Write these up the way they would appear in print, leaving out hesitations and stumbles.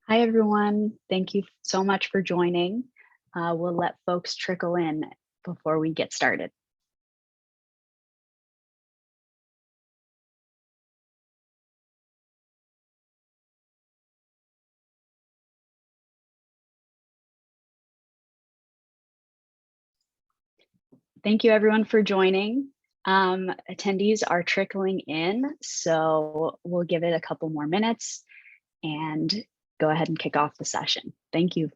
Hi, everyone. Thank you so much for joining. We'll let folks trickle in before we get started. Thank you, everyone, for joining. Attendees are trickling in, so we'll give it a couple more minutes and go ahead and kick off the session. Thank you.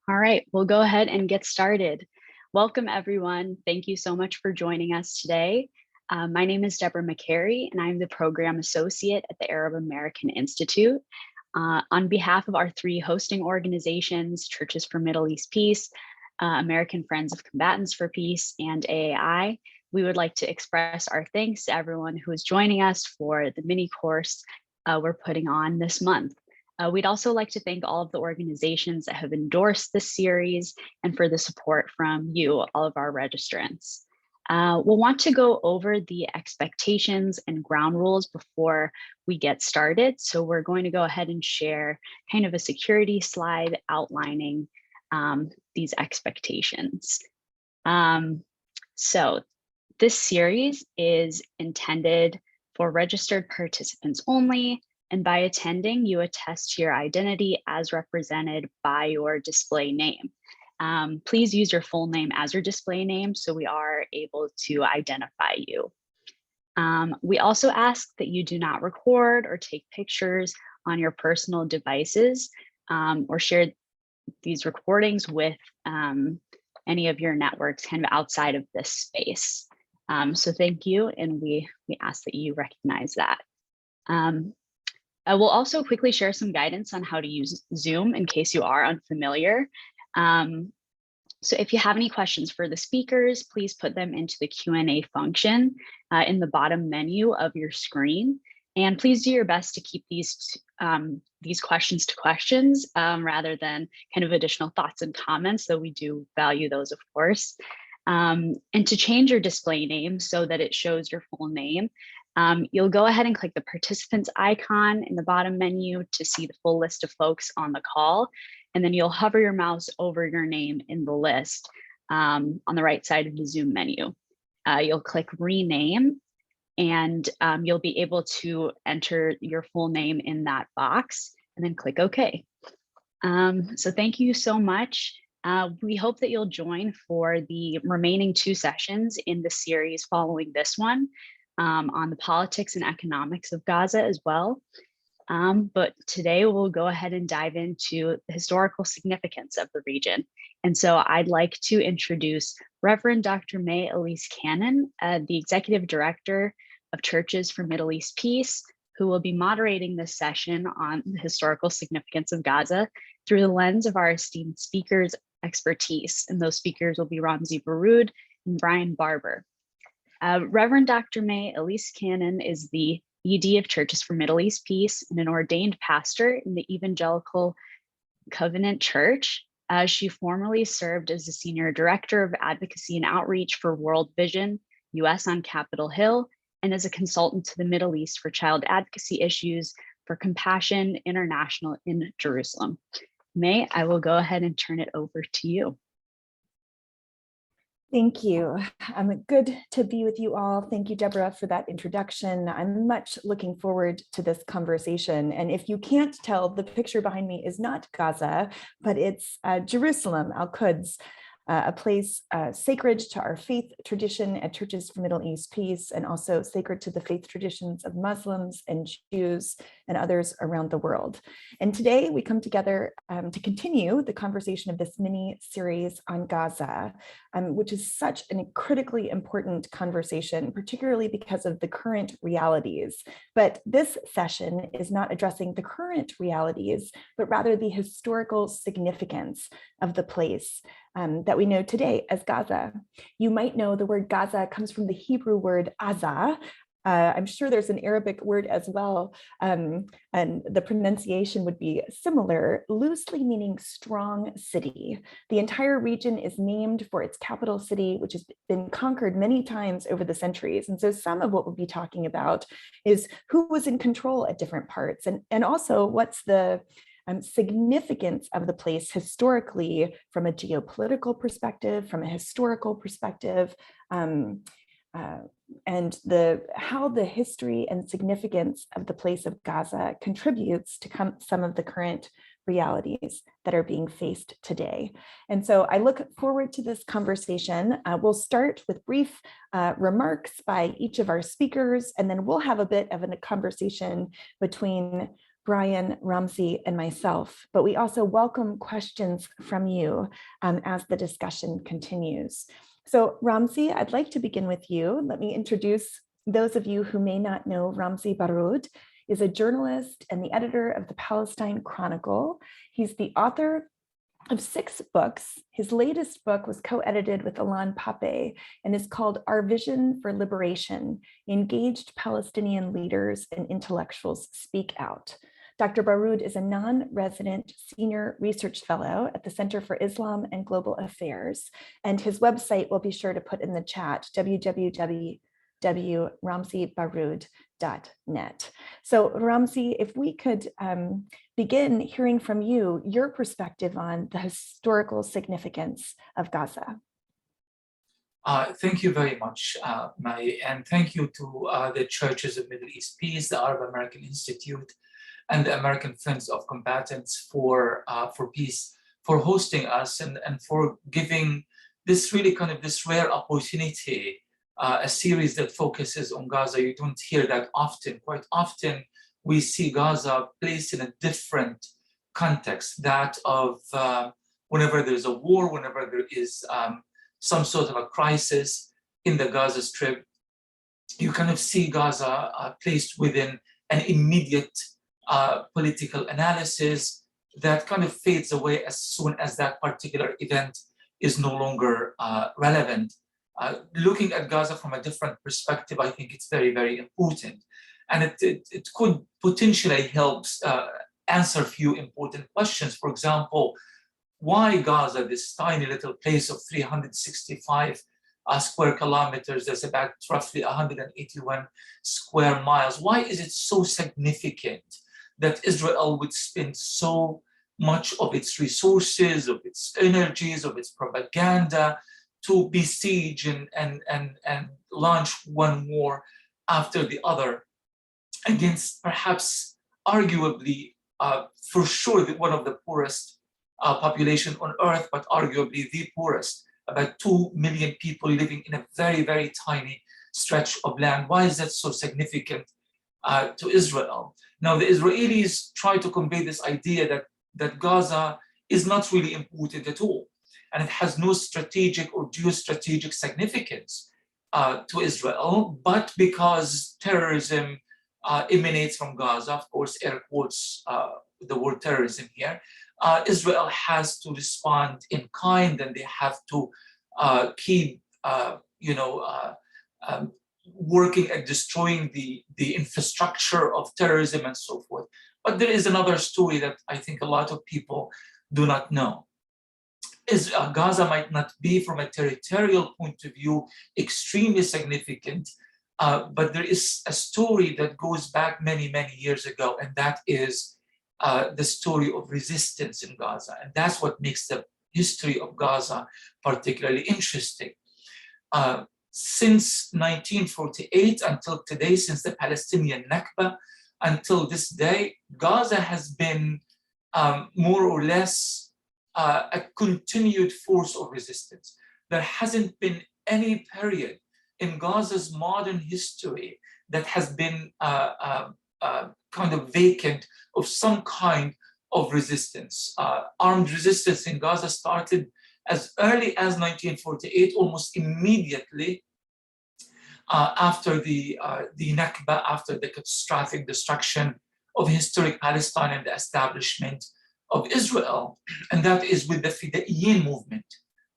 All right, we'll go ahead and get started. Welcome, everyone. Thank you so much for joining us today. My name is Deborah McCary, and I'm the Program Associate at the Arab American Institute. On behalf of our three hosting organizations, Churches for Middle East Peace, American Friends of Combatants for Peace, and AAI, we would like to express our thanks to everyone who is joining us for the mini course we're putting on this month. We'd also like to thank all of the organizations that have endorsed this series and for the support from you, all of our registrants. We'll want to go over the expectations and ground rules before we get started. So we're going to go ahead and share kind of a security slide outlining these expectations. So this series is intended for registered participants only. And by attending, you attest to your identity as represented by your display name. Please use your full name as your display name so we are able to identify you. We also ask that you do not record or take pictures on your personal devices or share these recordings with any of your networks kind of outside of this space. So thank you, and we ask that you recognize that. I will also quickly share some guidance on how to use Zoom in case you are unfamiliar. So if you have any questions for the speakers, please put them into the Q&A function in the bottom menu of your screen. And please do your best to keep these questions to questions rather than kind of additional thoughts and comments, though we do value those, of course. And to change your display name so that it shows your full name, you'll go ahead and click the participants icon in the bottom menu to see the full list of folks on the call. And then you'll hover your mouse over your name in the list on the right side of the Zoom menu. You'll click rename, and you'll be able to enter your full name in that box and then click OK. So thank you so much. We hope that you'll join for the remaining two sessions in the series following this one on the politics and economics of Gaza as well. But today we'll go ahead and dive into the historical significance of the region. And so I'd like to introduce Reverend Dr. May Elise Cannon, the Executive Director of Churches for Middle East Peace, who will be moderating this session on the historical significance of Gaza through the lens of our esteemed speakers' expertise. And those speakers will be Ramzi Baroud and Brian Barber. Reverend Dr. May Elise Cannon is the ED of Churches for Middle East Peace and an ordained pastor in the Evangelical Covenant Church. She formerly served as the Senior Director of Advocacy and Outreach for World Vision US on Capitol Hill, and as a consultant to the Middle East for child advocacy issues for Compassion International in Jerusalem. May, I will go ahead and turn it over to you. Thank you. Good to be with you all. Thank you, Deborah, for that introduction. I'm much looking forward to this conversation. And if you can't tell, the picture behind me is not Gaza, but it's Jerusalem, Al-Quds, a place sacred to our faith tradition at Churches for Middle East Peace, and also sacred to the faith traditions of Muslims and Jews and others around the world. And today we come together to continue the conversation of this mini series on Gaza, which is such a critically important conversation, particularly because of the current realities. But this session is not addressing the current realities, but rather the historical significance of the place that we know today as Gaza. You might know the word Gaza comes from the Hebrew word Azah, I'm sure there's an Arabic word as well, and the pronunciation would be similar, loosely meaning strong city. The entire region is named for its capital city, which has been conquered many times over the centuries. And so some of what we'll be talking about is who was in control at different parts, and also what's the significance of the place historically from a geopolitical perspective, from a historical perspective, and how the history and significance of the place of Gaza contributes to some of the current realities that are being faced today. And so I look forward to this conversation. We'll start with brief remarks by each of our speakers, and then we'll have a bit of a conversation between Brian, Ramzi, and myself, but we also welcome questions from you as the discussion continues. So Ramzi, I'd like to begin with you. Let me introduce those of you who may not know Ramzi Baroud is a journalist and the editor of the Palestine Chronicle. He's the author of 6 books. His latest book was co-edited with Ilan Pape and is called Our Vision for Liberation: Engaged Palestinian Leaders and Intellectuals Speak Out. Dr. Baroud is a non-resident senior research fellow at the Center for Islam and Global Affairs, and his website we'll be sure to put in the chat, www.ramzibaroud.net. So Ramzi, if we could begin hearing from you, your perspective on the historical significance of Gaza. Thank you very much, Mai, and thank you to the Churches of Middle East Peace, the Arab American Institute, and the American Friends of Combatants for Peace, for hosting us and for giving this really kind of this rare opportunity, a series that focuses on Gaza. You don't hear that often. Quite often, we see Gaza placed in a different context, that of whenever there's a war, whenever there is some sort of a crisis in the Gaza Strip, you kind of see Gaza placed within an immediate political analysis that kind of fades away as soon as that particular event is no longer relevant. Looking at Gaza from a different perspective, I think it's very, very important. And it could potentially help answer a few important questions. For example, why Gaza, this tiny little place of 365 square kilometers, that's about roughly 181 square miles, why is it so significant that Israel would spend so much of its resources, of its energies, of its propaganda to besiege and launch one war after the other against perhaps arguably, for sure, one of the poorest population on earth, but arguably the poorest, about 2 million people living in a very, very tiny stretch of land. Why is that so significant to Israel? Now, the Israelis try to convey this idea that Gaza is not really important at all, and it has no strategic or geostrategic significance to Israel, but because terrorism emanates from Gaza, of course, air quotes the word terrorism here, Israel has to respond in kind, and they have to keep, working at destroying the infrastructure of terrorism and so forth. But there is another story that I think a lot of people do not know. Gaza might not be, from a territorial point of view, extremely significant, but there is a story that goes back many, many years ago, and that is the story of resistance in Gaza. And that's what makes the history of Gaza particularly interesting. Since 1948 until today, since the Palestinian Nakba, until this day, Gaza has been more or less a continued force of resistance. There hasn't been any period in Gaza's modern history that has been kind of vacant of some kind of resistance. Armed resistance in Gaza started as early as 1948, almost immediately after the Nakba, after the catastrophic destruction of historic Palestine and the establishment of Israel. And that is with the Fidaiyin movement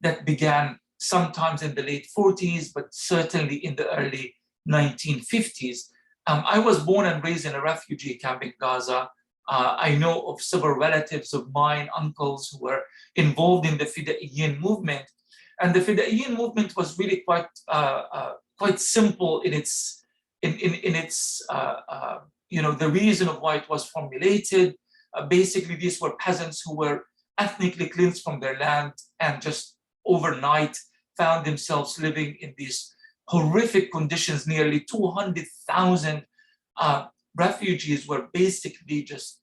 that began sometimes in the late 40s, but certainly in the early 1950s. I was born and raised in a refugee camp in Gaza. I know of several relatives of mine, uncles, who were involved in the Fidaiyin movement. And the Fidaiyin movement was really quite simple in its, the reason of why it was formulated. Basically, these were peasants who were ethnically cleansed from their land and just overnight found themselves living in these horrific conditions. Nearly 200,000 refugees were basically just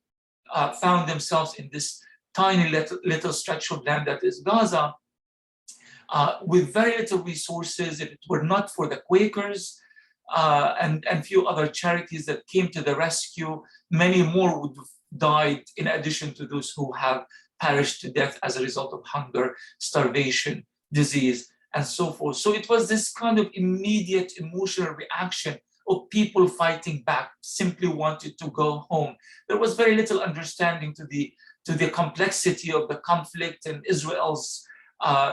found themselves in this tiny little stretch of land that is Gaza, with very little resources. If it were not for the Quakers and few other charities that came to the rescue, many more would have died, in addition to those who have perished to death as a result of hunger, starvation, disease, and so forth. So it was this kind of immediate emotional reaction of people fighting back, simply wanted to go home. There was very little understanding to the complexity of the conflict and Israel's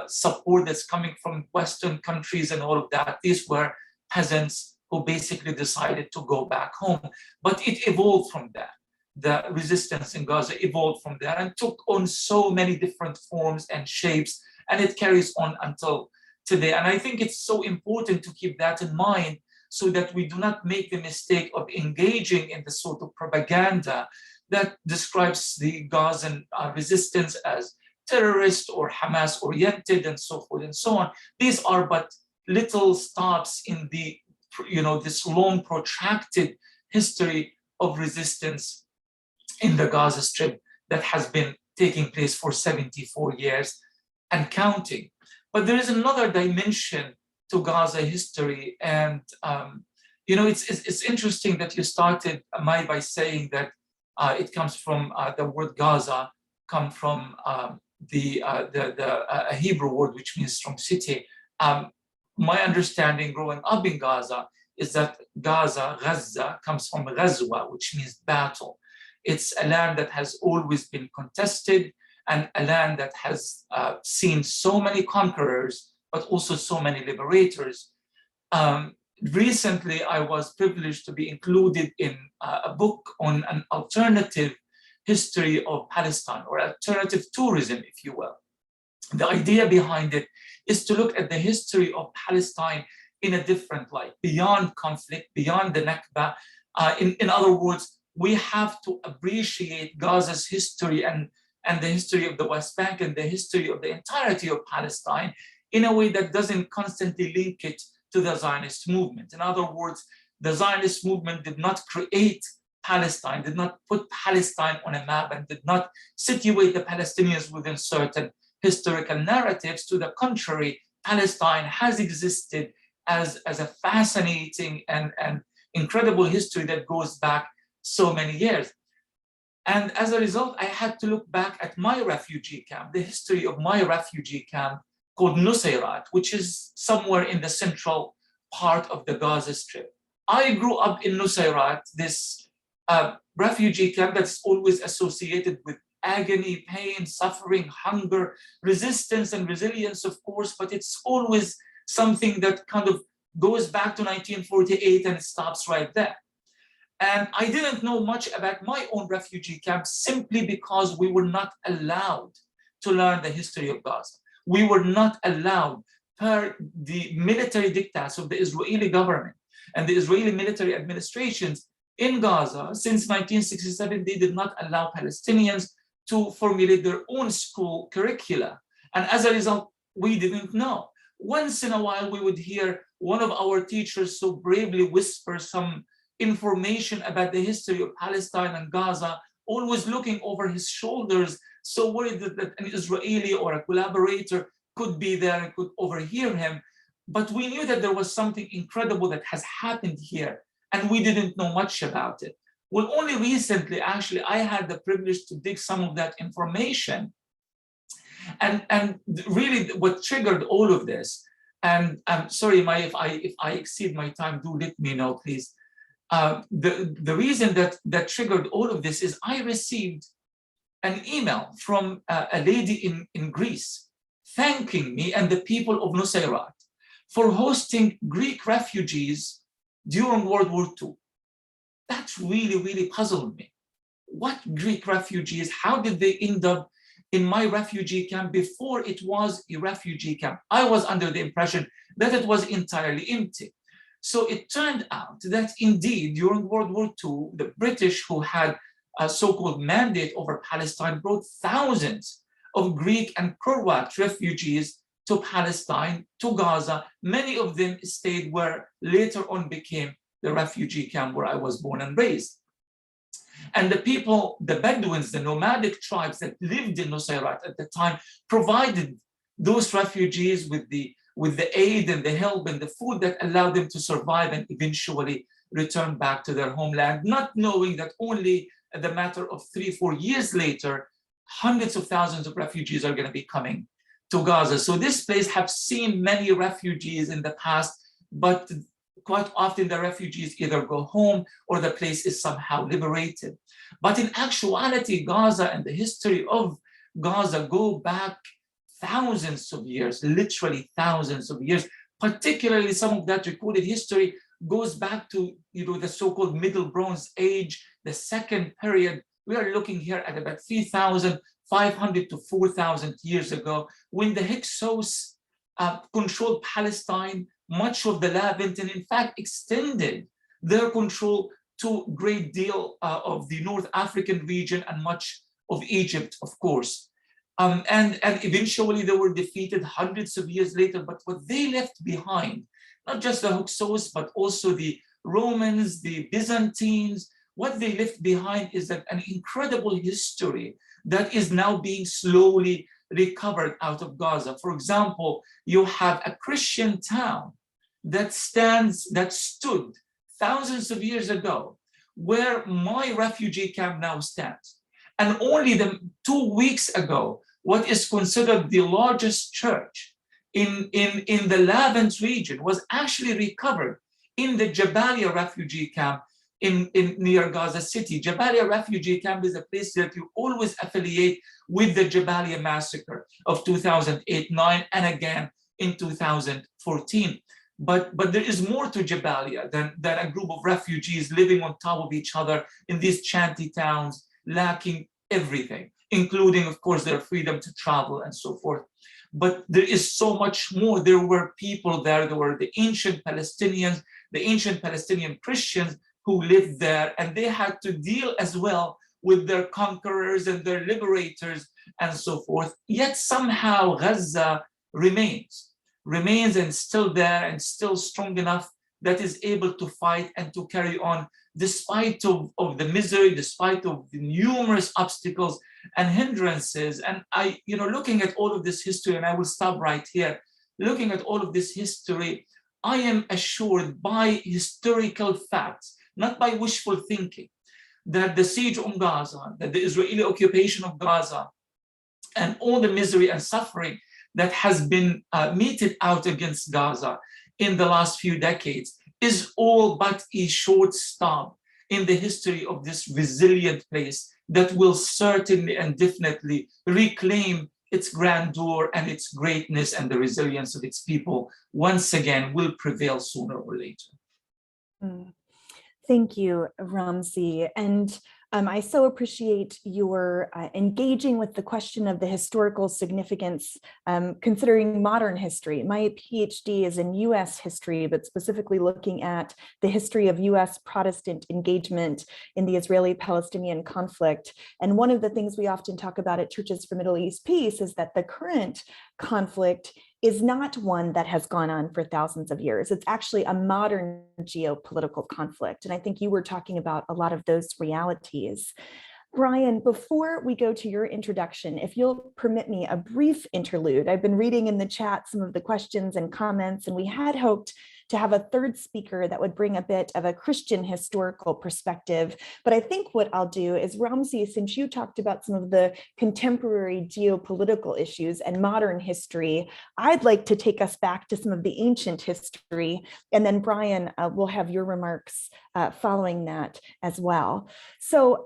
support that's coming from Western countries and all of that. These were peasants who basically decided to go back home. But it evolved from that. The resistance in Gaza evolved from there and took on so many different forms and shapes, and it carries on until today. And I think it's so important to keep that in mind so that we do not make the mistake of engaging in the sort of propaganda that describes the Gazan resistance as terrorist or Hamas oriented and so forth and so on. These are but little stops in the, this long protracted history of resistance in the Gaza Strip that has been taking place for 74 years and counting. But there is another dimension to Gaza history, and it's interesting that you started, Mai, by saying that it comes from the word Gaza, come from a Hebrew word which means strong city. My understanding growing up in Gaza is that Gaza comes from Ghazwa, which means battle. It's a land that has always been contested and a land that has seen so many conquerors, but also so many liberators. Recently, I was privileged to be included in a book on an alternative history of Palestine, or alternative tourism, if you will. The idea behind it is to look at the history of Palestine in a different light, beyond conflict, beyond the Nakba. In other words, we have to appreciate Gaza's history and the history of the West Bank and the history of the entirety of Palestine in a way that doesn't constantly link it to the Zionist movement. In other words, the Zionist movement did not create Palestine, did not put Palestine on a map, and did not situate the Palestinians within certain historical narratives. To the contrary, Palestine has existed as a fascinating and incredible history that goes back so many years. And as a result, I had to look back at my refugee camp, the history of my refugee camp called Nusayrat, which is somewhere in the central part of the Gaza Strip. I grew up in Nusayrat, this refugee camp that's always associated with agony, pain, suffering, hunger, resistance, and resilience, of course, but it's always something that kind of goes back to 1948 and it stops right there. And I didn't know much about my own refugee camp simply because we were not allowed to learn the history of Gaza. We were not allowed, per the military diktats of the Israeli government and the Israeli military administrations in Gaza. Since 1967, they did not allow Palestinians to formulate their own school curricula. And as a result, we didn't know. Once in a while, we would hear one of our teachers so bravely whisper some information about the history of Palestine and Gaza, always looking over his shoulders, so worried that an Israeli or a collaborator could be there and could overhear him. But we knew that there was something incredible that has happened here, and we didn't know much about it. Well, only recently, actually, I had the privilege to dig some of that information. And really what triggered all of this, and I'm sorry, Mai, if I exceed my time, do let me know, please. The reason that triggered all of this is I received an email from a lady in Greece thanking me and the people of Nusayrat for hosting Greek refugees during World War II. That really, really puzzled me. What Greek refugees, how did they end up in my refugee camp before it was a refugee camp? I was under the impression that it was entirely empty. So it turned out that indeed during World War II, the British, who had a so-called mandate over Palestine, brought thousands of Greek and Croat refugees to Palestine, to Gaza. Many of them stayed where later on became the refugee camp where I was born and raised. And the people, the Bedouins, the nomadic tribes that lived in Nusayrat at the time, provided those refugees with the aid and the help and the food that allowed them to survive and eventually return back to their homeland, not knowing that only at the matter of 3-4 years later, hundreds of thousands of refugees are going to be coming to Gaza. So this place have seen many refugees in the past, but quite often the refugees either go home or the place is somehow liberated. But in actuality, Gaza and the history of Gaza go back thousands of years, literally thousands of years. Particularly some of that recorded history goes back to the so-called Middle Bronze Age, the second period. We are looking here at about 3,500 to 4,000 years ago, when the Hyksos controlled Palestine, much of the Levant, and in fact extended their control to a great deal of the North African region and much of Egypt, of course. And eventually they were defeated hundreds of years later. But what they left behind, not just the Hyksos, but also the Romans, the Byzantines, what they left behind is that an incredible history that is now being slowly recovered out of Gaza. For example, you have a Christian town that stood thousands of years ago, where my refugee camp now stands. And only 2 weeks ago, what is considered the largest church in the Levant region was actually recovered in the Jabalia refugee camp in near Gaza City. Jabalia refugee camp is a place that you always affiliate with the Jabalia massacre of 2008-9 and again in 2014. But there is more to Jabalia than a group of refugees living on top of each other in these shanty towns, lacking everything, including, of course, their freedom to travel and so forth. But there is so much more. There were people there. There were the ancient Palestinians, the ancient Palestinian Christians who lived there, and they had to deal as well with their conquerors and their liberators and so forth. Yet somehow Gaza remains and still there and still strong enough that is able to fight and to carry on despite of the misery, despite of the numerous obstacles and hindrances. And looking at all of this history, and I will stop right here, looking at all of this history, I am assured by historical facts, not by wishful thinking, that the siege on Gaza, that the Israeli occupation of Gaza, and all the misery and suffering that has been meted out against Gaza in the last few decades is all but a short stop in the history of this resilient place that will certainly and definitely reclaim its grandeur and its greatness, and the resilience of its people once again will prevail sooner or later. Thank you, Ramzi. And I so appreciate your engaging with the question of the historical significance, considering modern history. My PhD is in US history, but specifically looking at the history of US Protestant engagement in the Israeli-Palestinian conflict. And one of the things we often talk about at Churches for Middle East Peace is that the current conflict is not one that has gone on for thousands of years. It's actually a modern geopolitical conflict. And I think you were talking about a lot of those realities. Brian, before we go to your introduction, if you'll permit me a brief interlude. I've been reading in the chat some of the questions and comments, and we had hoped to have a third speaker that would bring a bit of a Christian historical perspective. But I think what I'll do is, Ramzi, since you talked about some of the contemporary geopolitical issues and modern history, I'd like to take us back to some of the ancient history. And then Brian, we'll have your remarks following that as well. So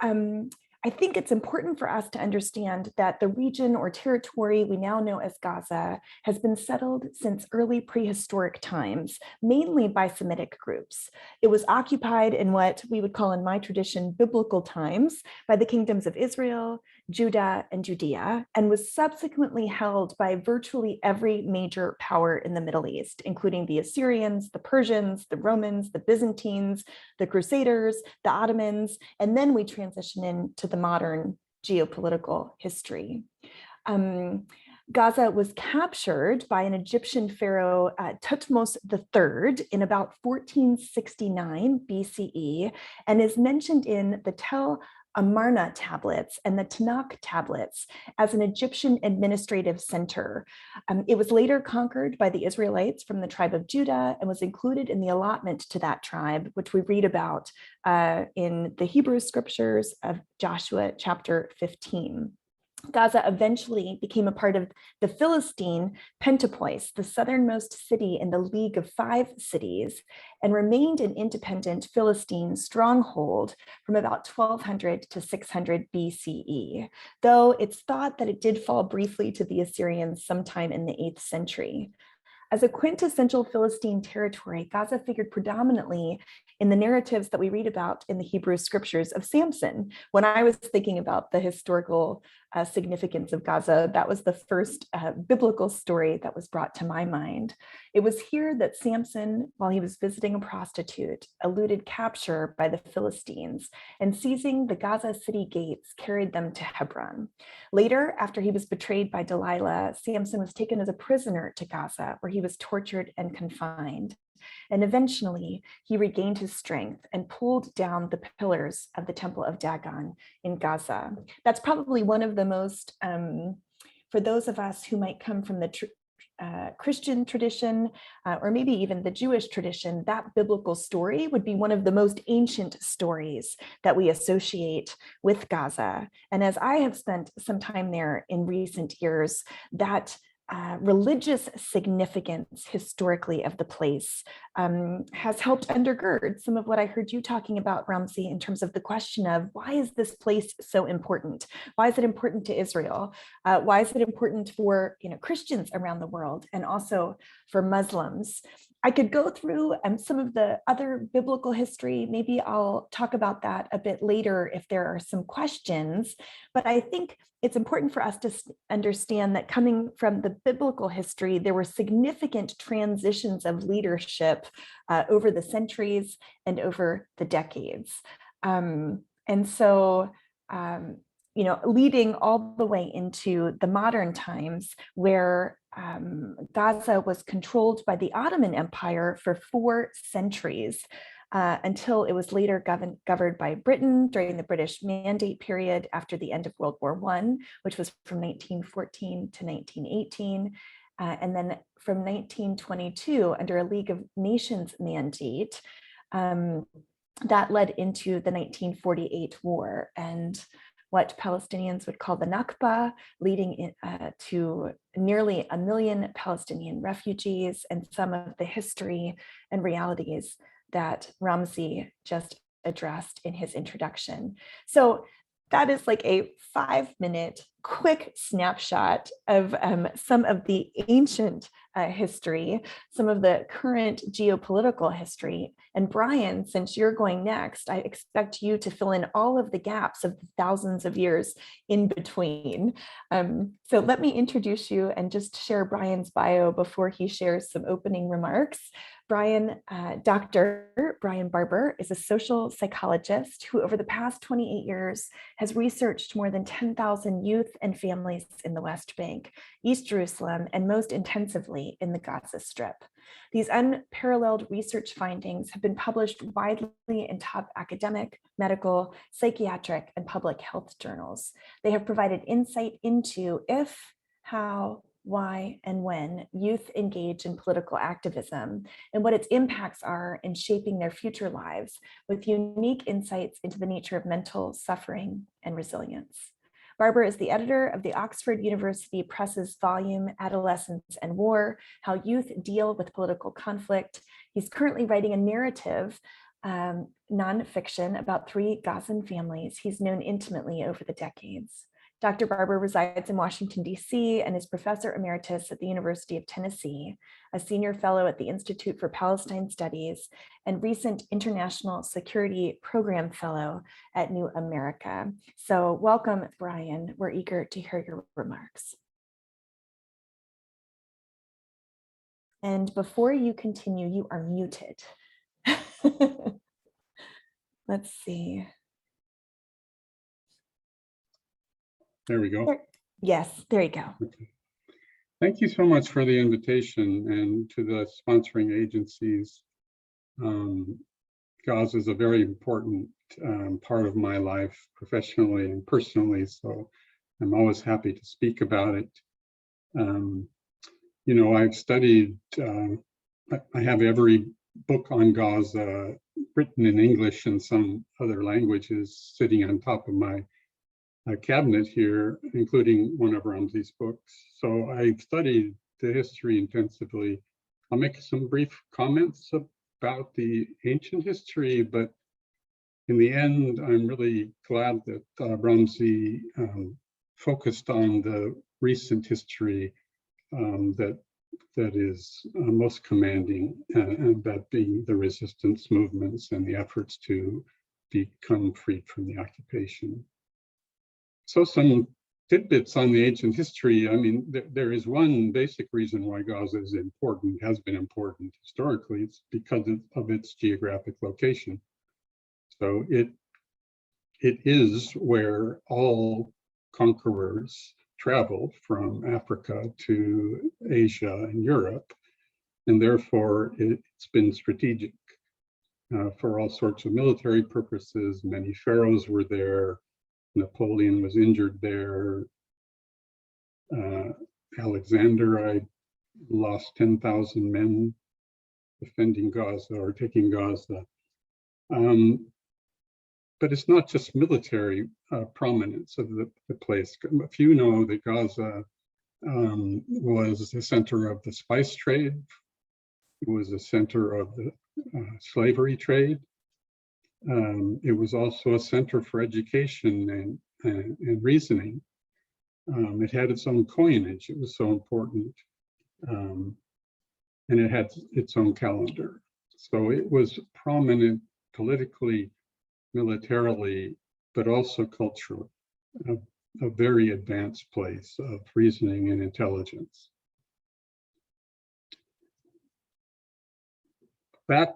I think it's important for us to understand that the region or territory we now know as Gaza has been settled since early prehistoric times, mainly by Semitic groups. It was occupied in what we would call in my tradition biblical times by the kingdoms of Israel, Judah, and Judea, and was subsequently held by virtually every major power in the Middle East, including the Assyrians, the Persians, the Romans, the Byzantines, the Crusaders, the Ottomans, and then we transition into the modern geopolitical history. Gaza was captured by an Egyptian pharaoh, Thutmose III, in about 1469 BCE, and is mentioned in the Tel Amarna tablets and the Tanakh tablets as an Egyptian administrative center. It was later conquered by the Israelites from the tribe of Judah and was included in the allotment to that tribe, which we read about in the Hebrew scriptures of Joshua chapter 15. Gaza eventually became a part of the Philistine Pentapolis, the southernmost city in the League of Five Cities, and remained an independent Philistine stronghold from about 1200 to 600 BCE, though it's thought that it did fall briefly to the Assyrians sometime in the 8th century. As a quintessential Philistine territory, Gaza figured predominantly in the narratives that we read about in the Hebrew scriptures of Samson. When I was thinking about the historical significance of Gaza, that was the first biblical story that was brought to my mind. It was here that Samson, while he was visiting a prostitute, eluded capture by the Philistines, and seizing the Gaza city gates, carried them to Hebron. Later, after he was betrayed by Delilah, Samson was taken as a prisoner to Gaza, where he was tortured and confined. And eventually, he regained his strength and pulled down the pillars of the Temple of Dagon in Gaza. That's probably one of the most, for those of us who might come from the Christian tradition, or maybe even the Jewish tradition, that biblical story would be one of the most ancient stories that we associate with Gaza. And as I have spent some time there in recent years, that religious significance historically of the place has helped undergird some of what I heard you talking about, Ramsey, in terms of the question of why is this place so important? Why is it important to Israel? Why is it important for Christians around the world and also for Muslims? I could go through some of the other biblical history. Maybe I'll talk about that a bit later if there are some questions, but I think it's important for us to understand that coming from the biblical history, there were significant transitions of leadership over the centuries and over the decades. And so, leading all the way into the modern times where Gaza was controlled by the Ottoman Empire for 4 centuries, until it was later governed by Britain during the British Mandate period after the end of World War I, which was from 1914 to 1918. And then from 1922, under a League of Nations mandate, that led into the 1948 war and what Palestinians would call the Nakba, leading to nearly 1 million Palestinian refugees, and some of the history and realities that Ramsey just addressed in his introduction. So that is like a 5-minute quick snapshot of some of the ancient history, some of the current geopolitical history. And Brian, since you're going next, I expect you to fill in all of the gaps of the thousands of years in between. So let me introduce you and just share Brian's bio before he shares some opening remarks. Dr. Brian Barber is a social psychologist who over the past 28 years has researched more than 10,000 youth and families in the West Bank, East Jerusalem, and most intensively in the Gaza Strip. These unparalleled research findings have been published widely in top academic, medical, psychiatric, and public health journals. They have provided insight into if, how, why, and when youth engage in political activism and what its impacts are in shaping their future lives, with unique insights into the nature of mental suffering and resilience. Barber is the editor of the Oxford University Press's volume, Adolescence and War, How Youth Deal with Political Conflict. He's currently writing a narrative nonfiction about 3 Gazan families he's known intimately over the decades. Dr. Barber resides in Washington, D.C. and is professor emeritus at the University of Tennessee, a senior fellow at the Institute for Palestine Studies, and recent International Security Program Fellow at New America. So welcome, Brian. We're eager to hear your remarks. And before you continue, you are muted. Let's see. There we go. Yes, there you go. Okay. Thank you so much for the invitation and to the sponsoring agencies. Gaza is a very important part of my life professionally and personally, so I'm always happy to speak about it. You know, I've studied, I have every book on Gaza written in English and some other languages sitting on top of my cabinet here, including one of Ramsey's books. So I've studied the history intensively. I'll make some brief comments about the ancient history, but in the end, I'm really glad that Ramsey focused on the recent history that is most commanding, and that being the resistance movements and the efforts to become freed from the occupation. So some tidbits on the ancient history. I mean, there is one basic reason why Gaza is important, has been important historically. It's because of its geographic location. So it is where all conquerors traveled from Africa to Asia and Europe, and therefore it's been strategic for all sorts of military purposes. Many pharaohs were there. Napoleon was injured there. Alexander, I lost 10,000 men defending Gaza or taking Gaza. But it's not just military prominence of the place. A few know that Gaza was the center of the spice trade. It was the center of the slavery trade. It was also a center for education and reasoning. It had its own coinage. It was so important. And it had its own calendar. So it was prominent politically, militarily, but also culturally, a very advanced place of reasoning and intelligence. That,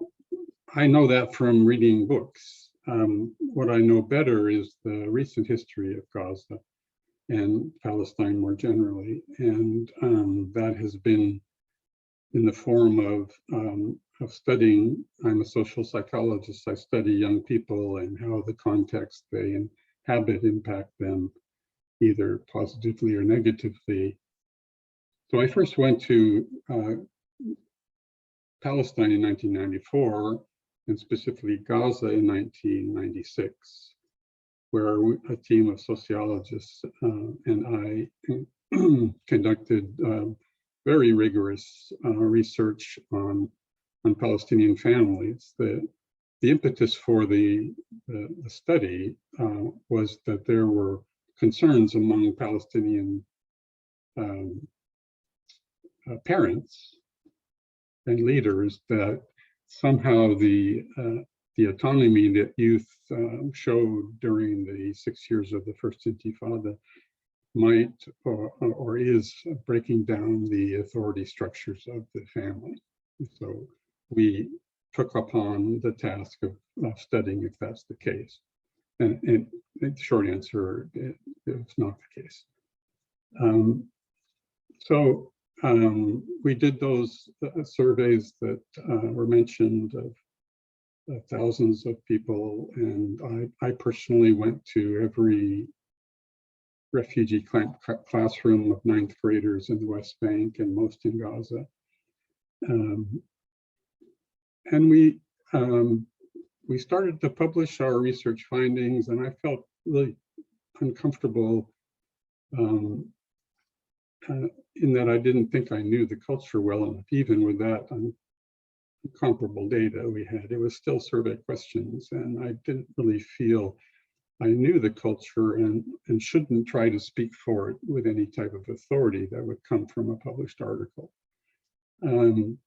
I know that from reading books. What I know better is the recent history of Gaza and Palestine more generally. And that has been in the form of studying. I'm a social psychologist. I study young people and how the context they inhabit impact them, either positively or negatively. So I first went to Palestine in 1994, and specifically Gaza in 1996, where a team of sociologists and I conducted very rigorous research on Palestinian families. The impetus for the study was that there were concerns among Palestinian parents and leaders that somehow the autonomy that youth showed during the 6 years of the First Intifada might or is breaking down the authority structures of the family. So we took upon the task of studying if that's the case. And the short answer, it's not the case. We did those surveys that were mentioned of thousands of people, and I personally went to every refugee classroom of 9th graders in the West Bank and most in Gaza. And we started to publish our research findings, and I felt really uncomfortable in that I didn't think I knew the culture well enough, even with that comparable data we had. It was still survey questions, and I didn't really feel I knew the culture and shouldn't try to speak for it with any type of authority that would come from a published article. And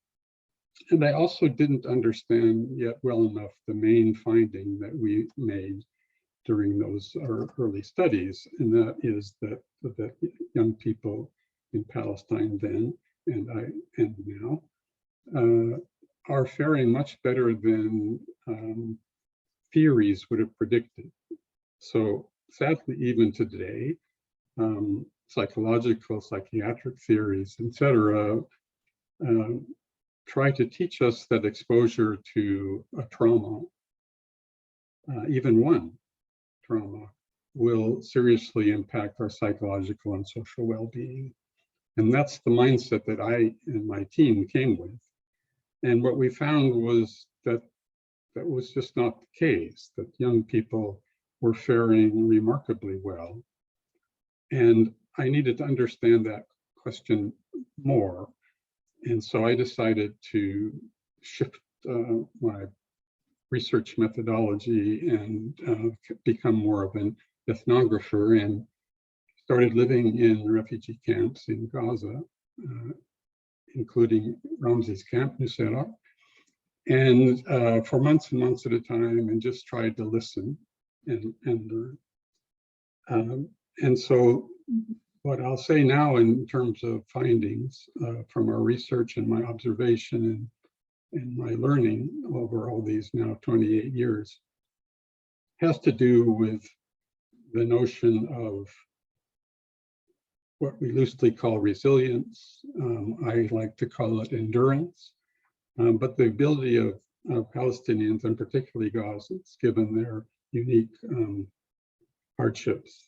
I also didn't understand yet well enough the main finding that we made during those early studies, and that is that young people in Palestine then and now are faring much better than theories would have predicted. So sadly, even today, psychological, psychiatric theories, etc., try to teach us that exposure to a trauma, even one trauma, will seriously impact our psychological and social well-being. And that's the mindset that I and my team came with. And what we found was that that was just not the case, that young people were faring remarkably well. And I needed to understand that question more. And so I decided to shift my research methodology and become more of an ethnographer, and started living in refugee camps in Gaza, including Ramzi's camp, Nusayrat, and for months and months at a time, and just tried to listen and learn. And so what I'll say now in terms of findings from our research and my observation and my learning over all these now 28 years has to do with the notion of what we loosely call resilience. I like to call it endurance, but the ability of Palestinians, and particularly Gazans, given their unique hardships,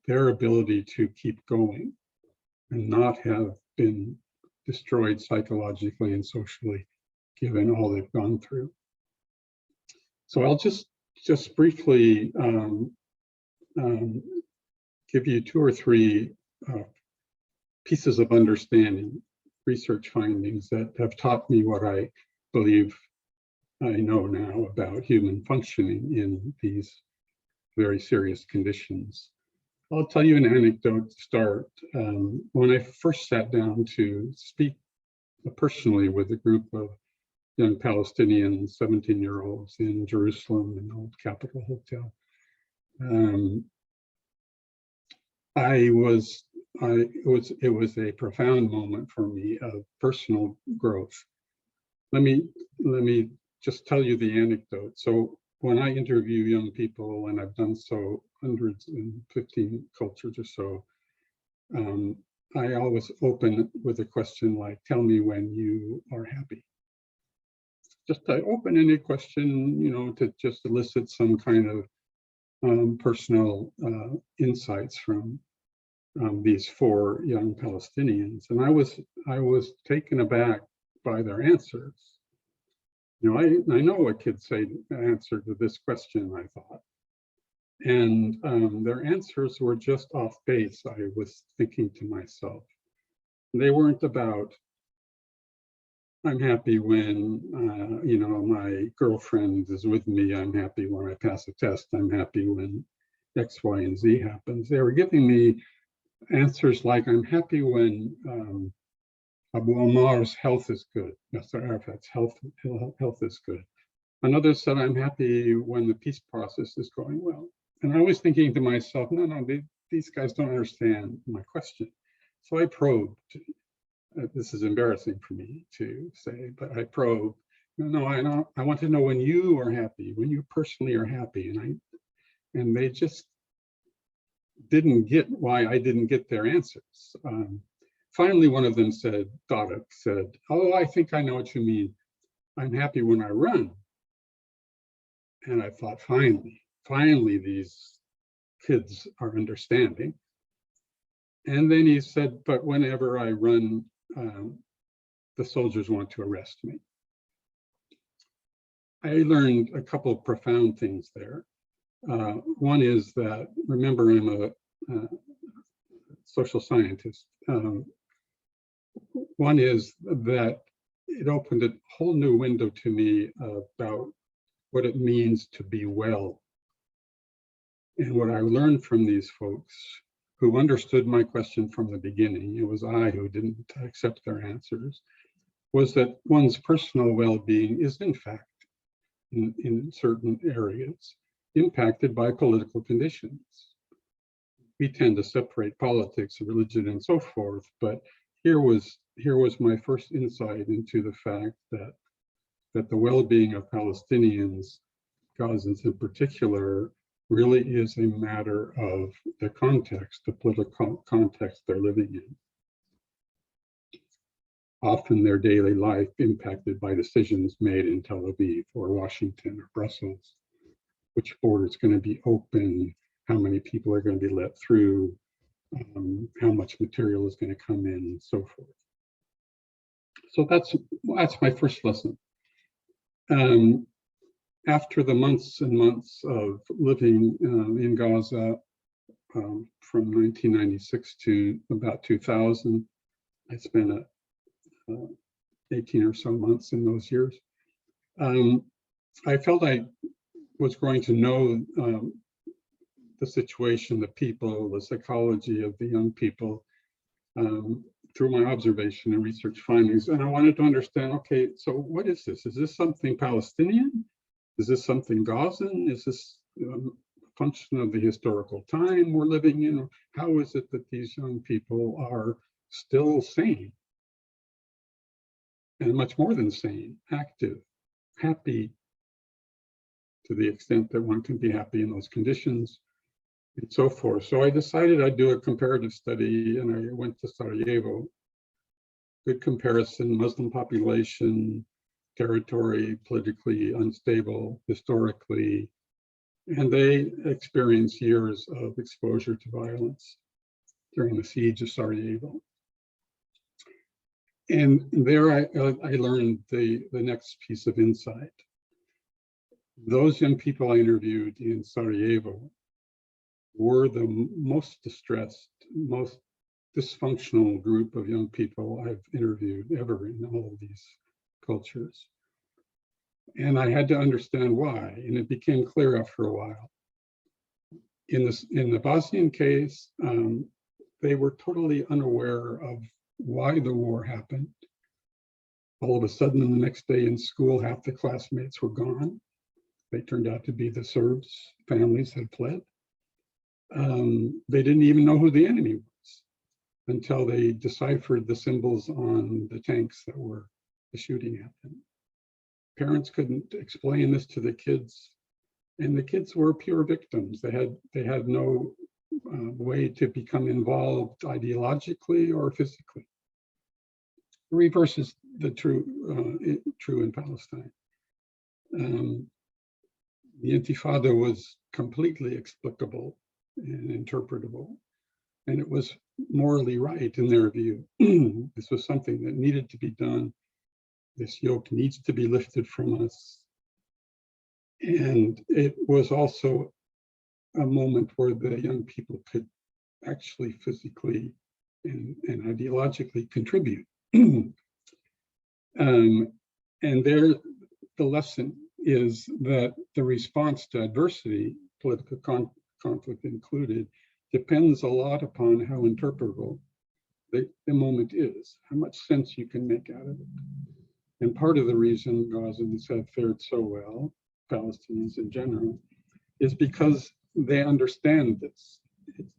their ability to keep going and not have been destroyed psychologically and socially, given all they've gone through. So I'll just briefly give you 2 or 3 pieces of understanding, research findings that have taught me what I believe I know now about human functioning in these very serious conditions. I'll tell you an anecdote to start. When I first sat down to speak personally with a group of young Palestinians, 17-year-olds in Jerusalem, in the old Capitol Hotel, it was a profound moment for me of personal growth. Let me just tell you the anecdote. So when I interview young people, and I've done so hundreds and 15 cultures or so, I always open with a question like, tell me when you are happy. Just an open-ended question, you know, to just elicit some kind of personal insights from these 4 young Palestinians. And I was taken aback by their answers. You know, I know what kids say answer to this question, I thought. And their answers were just off base, I was thinking to myself. They weren't about, I'm happy when, you know, my girlfriend is with me. I'm happy when I pass a test. I'm happy when X, Y, and Z happens. They were giving me answers like, I'm happy when Abu Omar's health is good. Yasser Arafat's health is good. Another said, I'm happy when the peace process is going well. And I was thinking to myself, no, these guys don't understand my question. So I probed. This is embarrassing for me to say, but I probed. No, I want to know when you are happy, when you personally are happy. And they just didn't get why I didn't get their answers. Finally, one of them said, Dadak said, oh, I think I know what you mean. I'm happy when I run. And I thought, finally, these kids are understanding. And then he said, but whenever I run, the soldiers want to arrest me. I learned a couple of profound things there. One is that, remember, I'm a social scientist. One is that it opened a whole new window to me about what it means to be well. And what I learned from these folks who understood my question from the beginning, it was I who didn't accept their answers, was that one's personal well-being is in fact, in certain areas, impacted by political conditions. We tend to separate politics, religion, and so forth, but here was my first insight into the fact that the well-being of Palestinians, Gazans in particular, really is a matter of the context, the political context they're living in. Often their daily life impacted by decisions made in Tel Aviv or Washington or Brussels. Which border is going to be open, how many people are going to be let through, how much material is going to come in, and so forth. So that's my first lesson. After the months and months of living in Gaza from 1996 to about 2000, I spent 18 or so months in those years. I felt I was going to know the situation, the people, the psychology of the young people through my observation and research findings. And I wanted to understand, okay, so what is this? Is this something Palestinian? Is this something Gazan? Is this a function of the historical time we're living in? How is it that these young people are still sane? And much more than sane, active, happy, to the extent that one can be happy in those conditions, and so forth. So I decided I'd do a comparative study, and I went to Sarajevo. Good comparison, Muslim population, territory, politically unstable, historically, and they experienced years of exposure to violence during the siege of Sarajevo. And there I learned the next piece of insight. Those young people I interviewed in Sarajevo were the most distressed, most dysfunctional group of young people I've interviewed ever in all of these cultures. And I had to understand why, and it became clear after a while. In the Bosnian case, they were totally unaware of why the war happened. All of a sudden, the next day in school, half the classmates were gone. They turned out to be the Serbs. Families had fled. They didn't even know who the enemy was until they deciphered the symbols on the tanks that were shooting at them. Parents couldn't explain this to the kids, and the kids were pure victims. They had no way to become involved ideologically or physically. The reverse is the true in Palestine. The Intifada was completely explicable and interpretable, and it was morally right in their view. This was something that needed to be done. This yoke needs to be lifted from us. And it was also a moment where the young people could actually physically and ideologically contribute. And there, the lesson is that the response to adversity, political conflict included, depends a lot upon how interpretable the moment is, how much sense you can make out of it. And part of the reason Gazans have fared so well, Palestinians in general, is because they understand this.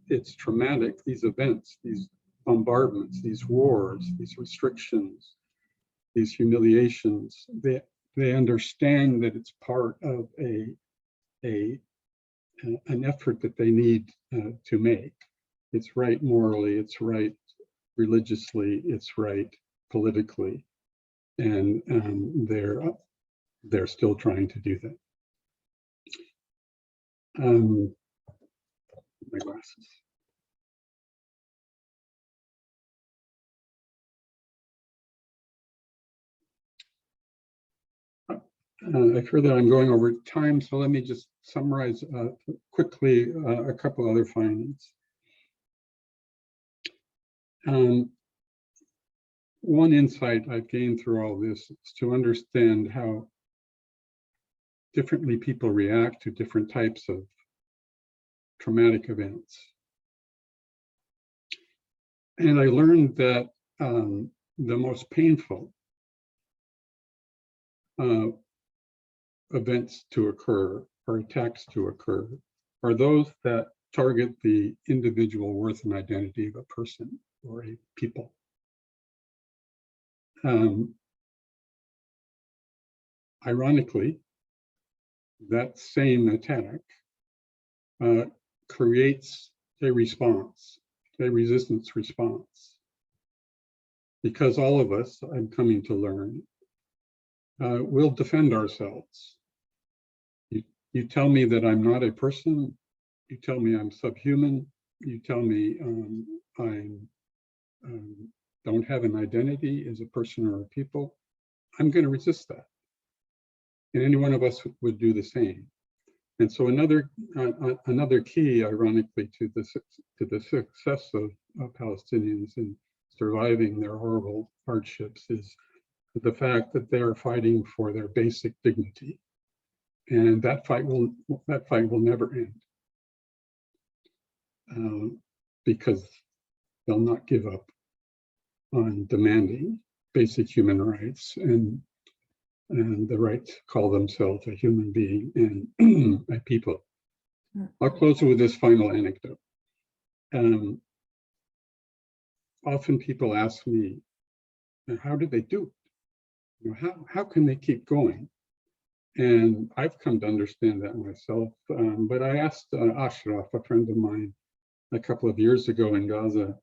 It's traumatic, these events, these bombardments, these wars, these restrictions, these humiliations. They understand that it's part of an effort that they need to make. It's right morally, it's right religiously, it's right politically. And they're still trying to do that. My glasses. I fear that I'm going over time, so let me just summarize quickly a couple other findings. one insight I've gained through all this is to understand how differently people react to different types of traumatic events. And I learned that the most painful events to occur or attacks to occur are those that target the individual worth and identity of a person or a people. Ironically, that same attack creates a response, a resistance response. Because all of us, I'm coming to learn, will defend ourselves. You tell me that I'm not a person, you tell me I'm subhuman, you tell me I don't have an identity as a person or a people, I'm going to resist that. And any one of us would do the same. And so another key, ironically, to the success of Palestinians in surviving their horrible hardships is the fact that they are fighting for their basic dignity, and that fight will never end, because they'll not give up on demanding basic human rights and the right to call themselves a human being and a people. I'll close with this final anecdote. Often people ask me, how do they do it? You know, how can they keep going? And I've come to understand that myself. But I asked Ashraf, a friend of mine, a couple of years ago in Gaza.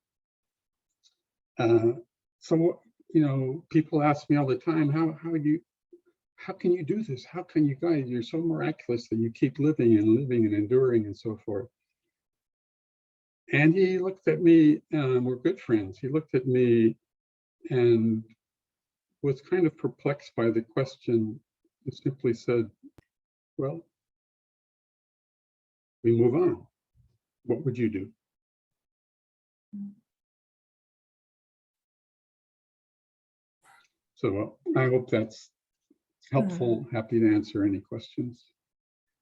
So, you know, people ask me all the time, how can you do this? How can you guys? You're so miraculous that you keep living and enduring and so forth. And he looked at me, we're good friends. He looked at me and was kind of perplexed by the question. He simply said, well, we move on. What would you do? So I hope that's helpful. Happy to answer any questions.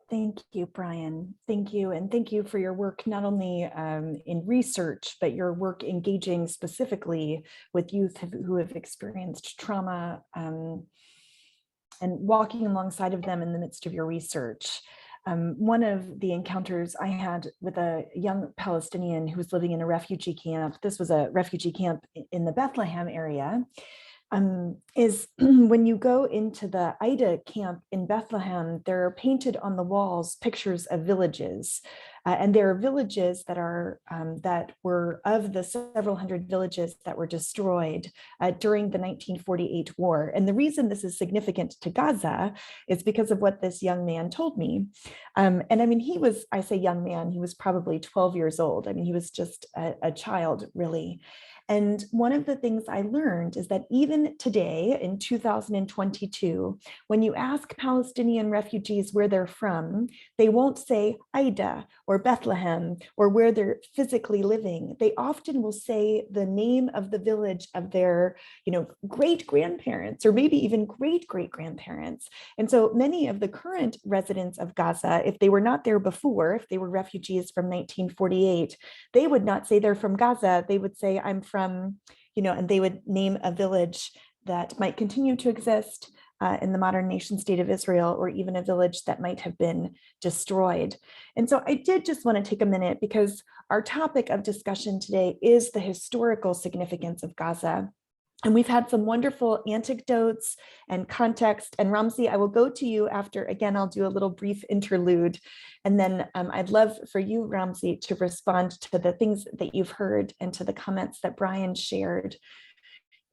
Thank you, Brian. Thank you. And thank you for your work, not only in research, but your work engaging specifically with youth who have experienced trauma and walking alongside of them in the midst of your research. One of the encounters I had with a young Palestinian who was living in a refugee camp, this was a refugee camp in the Bethlehem area, is when you go into the Ida camp in Bethlehem, there are painted on the walls pictures of villages. And there are villages that are that were of the several hundred villages that were destroyed during the 1948 war. And the reason this is significant to Gaza is because of what this young man told me. And I mean, he was, I say young man, he was probably 12 years old. I mean, he was just a child, really. And one of the things I learned is that even today in 2022, when you ask Palestinian refugees where they're from, they won't say Ida or Bethlehem or where they're physically living. They often will say the name of the village of their, great grandparents or maybe even great great grandparents. And so many of the current residents of Gaza, if they were not there before, if they were refugees from 1948, they would not say they're from Gaza. They would say, I'm from, and they would name a village that might continue to exist in the modern nation state of Israel, or even a village that might have been destroyed. And so I did just want to take a minute because our topic of discussion today is the historical significance of Gaza. And we've had some wonderful anecdotes and context. And Ramzi, I will go to you after, again, I'll do a little brief interlude. And then I'd love for you, Ramzi, to respond to the things that you've heard and to the comments that Brian shared.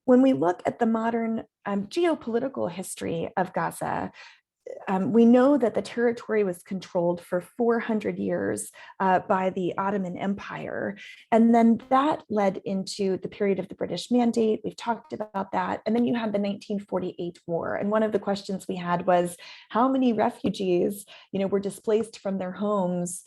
When we look at the modern geopolitical history of Gaza, we know that the territory was controlled for 400 years by the Ottoman Empire. And then that led into the period of the British Mandate. We've talked about that. And then you had the 1948 war. And one of the questions we had was how many refugees, were displaced from their homes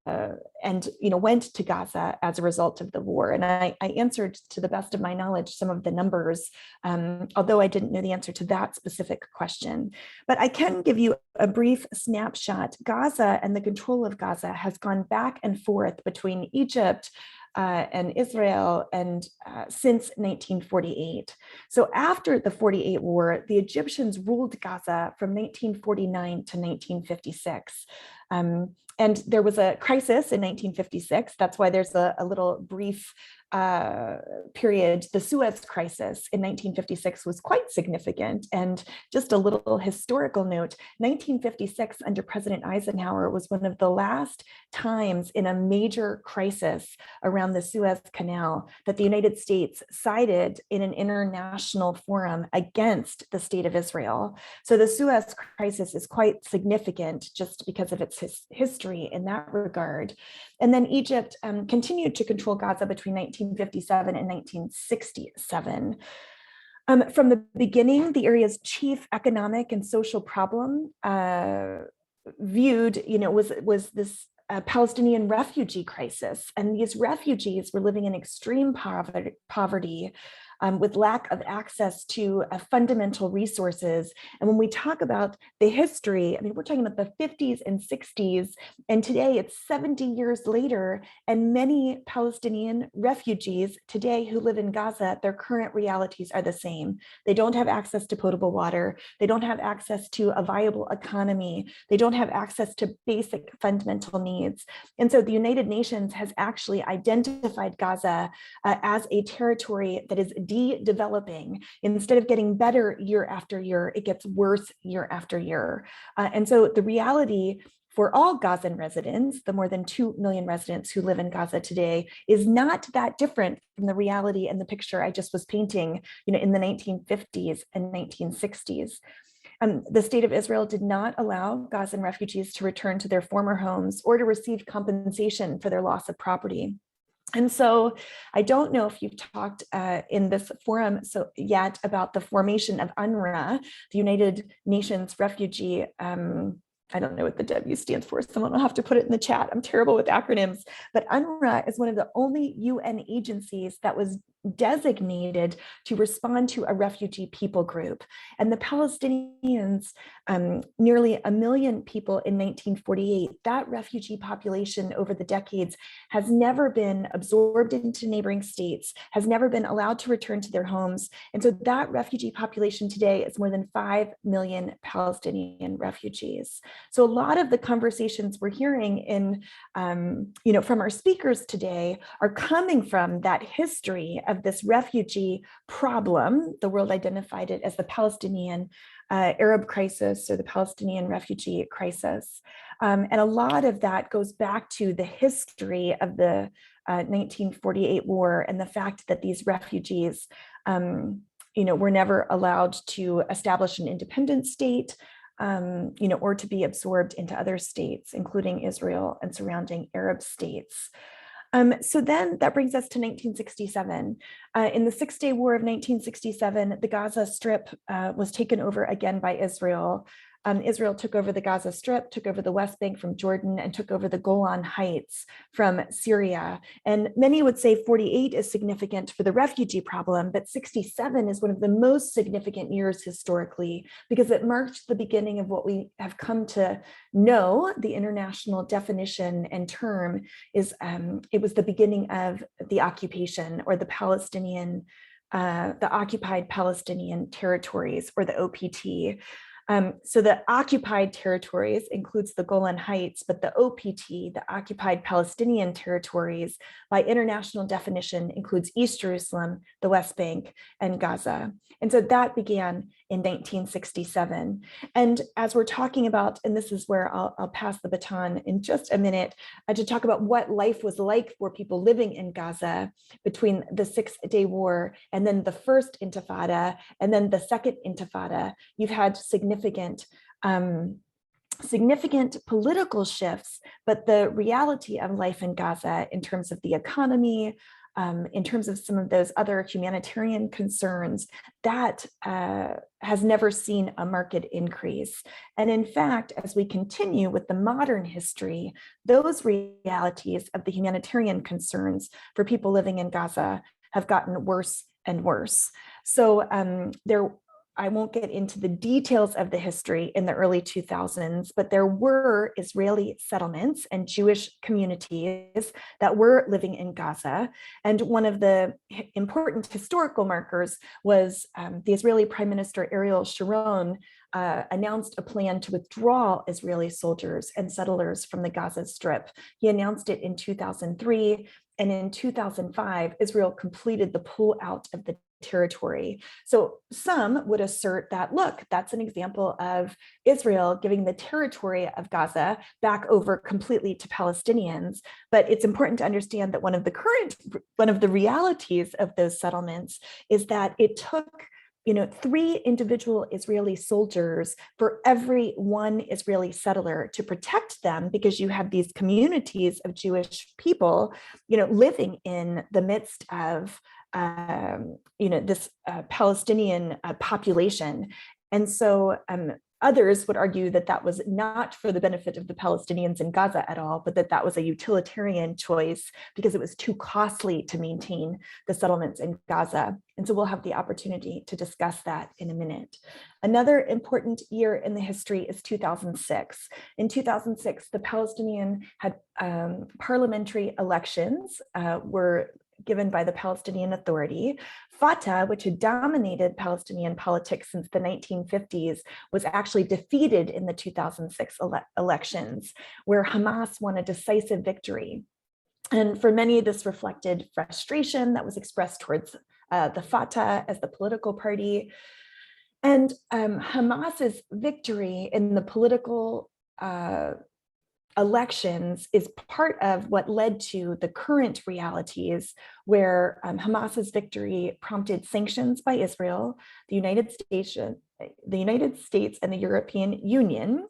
and went to Gaza as a result of the war. And I answered, to the best of my knowledge, some of the numbers, although I didn't know the answer to that specific question. But I can give you a brief snapshot. Gaza and the control of Gaza has gone back and forth between Egypt and Israel and since 1948. So after the 48 war, the Egyptians ruled Gaza from 1949 to 1956. And there was a crisis in 1956. That's why there's a little brief period. The Suez Crisis in 1956 was quite significant. And just a little historical note, 1956 under President Eisenhower was one of the last times in a major crisis around the Suez Canal that the United States sided in an international forum against the state of Israel. So the Suez Crisis is quite significant just because of its history in that regard. And then Egypt continued to control Gaza between 1957 and 1967. From the beginning, the area's chief economic and social problem viewed, was this Palestinian refugee crisis. And these refugees were living in extreme poverty with lack of access to fundamental resources. And when we talk about the history, I mean, we're talking about the 50s and 60s, and today it's 70 years later, and many Palestinian refugees today who live in Gaza, their current realities are the same. They don't have access to potable water. They don't have access to a viable economy. They don't have access to basic fundamental needs. And so the United Nations has actually identified Gaza as a territory that is de-developing. Instead of getting better year after year, it gets worse year after year. And so the reality for all Gazan residents, the more than 2 million residents who live in Gaza today, is not that different from the reality and the picture I just was painting, in the 1950s and 1960s. The state of Israel did not allow Gazan refugees to return to their former homes or to receive compensation for their loss of property. And so I don't know if you've talked in this forum yet about the formation of UNRWA, the United Nations Refugee, I don't know what the W stands for. Someone will have to put it in the chat. I'm terrible with acronyms, but UNRWA is one of the only UN agencies that was designated to respond to a refugee people group. And the Palestinians, nearly 1 million people in 1948, that refugee population over the decades has never been absorbed into neighboring states, has never been allowed to return to their homes. And so that refugee population today is more than 5 million Palestinian refugees. So a lot of the conversations we're hearing in, from our speakers today are coming from that history of this refugee problem. The world identified it as the Palestinian Arab crisis or the Palestinian refugee crisis. And a lot of that goes back to the history of the 1948 war and the fact that these refugees, were never allowed to establish an independent state, or to be absorbed into other states, including Israel and surrounding Arab states. So then that brings us to 1967. In the Six-Day War of 1967, the Gaza Strip was taken over again by Israel. Israel took over the Gaza Strip, took over the West Bank from Jordan, and took over the Golan Heights from Syria. And many would say 48 is significant for the refugee problem, but 67 is one of the most significant years historically, because it marked the beginning of what we have come to know. The international definition and term is, it was the beginning of the occupation, or the occupied Palestinian territories, or the OPT. So the occupied territories includes the Golan Heights, but the OPT, the occupied Palestinian territories, by international definition includes East Jerusalem, the West Bank, and Gaza. And so that began in 1967. And as we're talking about, and this is where I'll pass the baton in just a minute, to talk about what life was like for people living in Gaza between the Six-Day War and then the first Intifada and then the second Intifada. You've had significant political shifts, but the reality of life in Gaza in terms of the economy, in terms of some of those other humanitarian concerns, that has never seen a marked increase. And in fact, as we continue with the modern history, those realities of the humanitarian concerns for people living in Gaza have gotten worse and worse. So I won't get into the details of the history in the early 2000s, but there were Israeli settlements and Jewish communities that were living in Gaza. And one of the important historical markers was the Israeli Prime Minister Ariel Sharon announced a plan to withdraw Israeli soldiers and settlers from the Gaza Strip. He announced it in 2003, and in 2005, Israel completed the pull out of the territory. So some would assert that, look, that's an example of Israel giving the territory of Gaza back over completely to Palestinians. But it's important to understand that one of the realities of those settlements is that it took 3 individual Israeli soldiers for every 1 Israeli settler to protect them, because you have these communities of Jewish people, living in the midst of this Palestinian population. And so others would argue that that was not for the benefit of the Palestinians in Gaza at all, but that was a utilitarian choice because it was too costly to maintain the settlements in Gaza. And so we'll have the opportunity to discuss that in a minute. Another important year in the history is 2006. In 2006, the Palestinian had parliamentary elections were given by the Palestinian Authority. Fatah, which had dominated Palestinian politics since the 1950s, was actually defeated in the 2006 elections, where Hamas won a decisive victory. And for many, this reflected frustration that was expressed towards the Fatah as the political party. And Hamas's victory in the political elections is part of what led to the current realities, where Hamas's victory prompted sanctions by Israel, the United States and the European Union.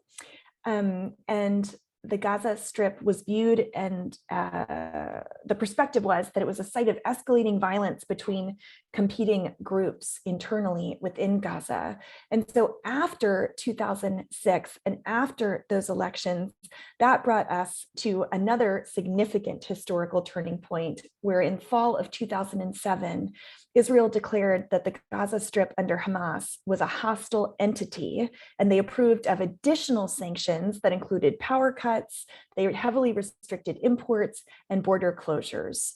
And the Gaza Strip was viewed, and the perspective was that it was a site of escalating violence between competing groups internally within Gaza. And so after 2006 and after those elections, that brought us to another significant historical turning point, where in fall of 2007, Israel declared that the Gaza Strip under Hamas was a hostile entity, and they approved of additional sanctions that included power cuts. They heavily restricted imports and border closures.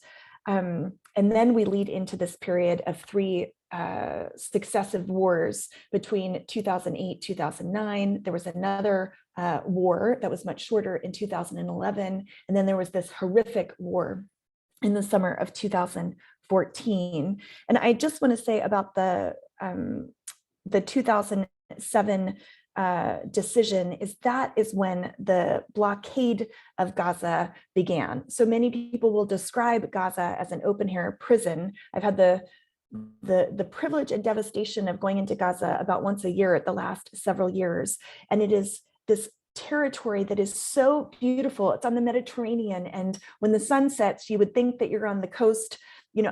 And then we lead into this period of 3 successive wars between 2008, 2009. There was another war that was much shorter in 2011. And then there was this horrific war in the summer of 2014. And I just want to say about the 2007 decision is when the blockade of Gaza began. So many people will describe Gaza as an open-air prison. I've had the privilege and devastation of going into Gaza about once a year at the last several years. And it is this territory that is so beautiful. It's on the Mediterranean. And when the sun sets, you would think that you're on the coast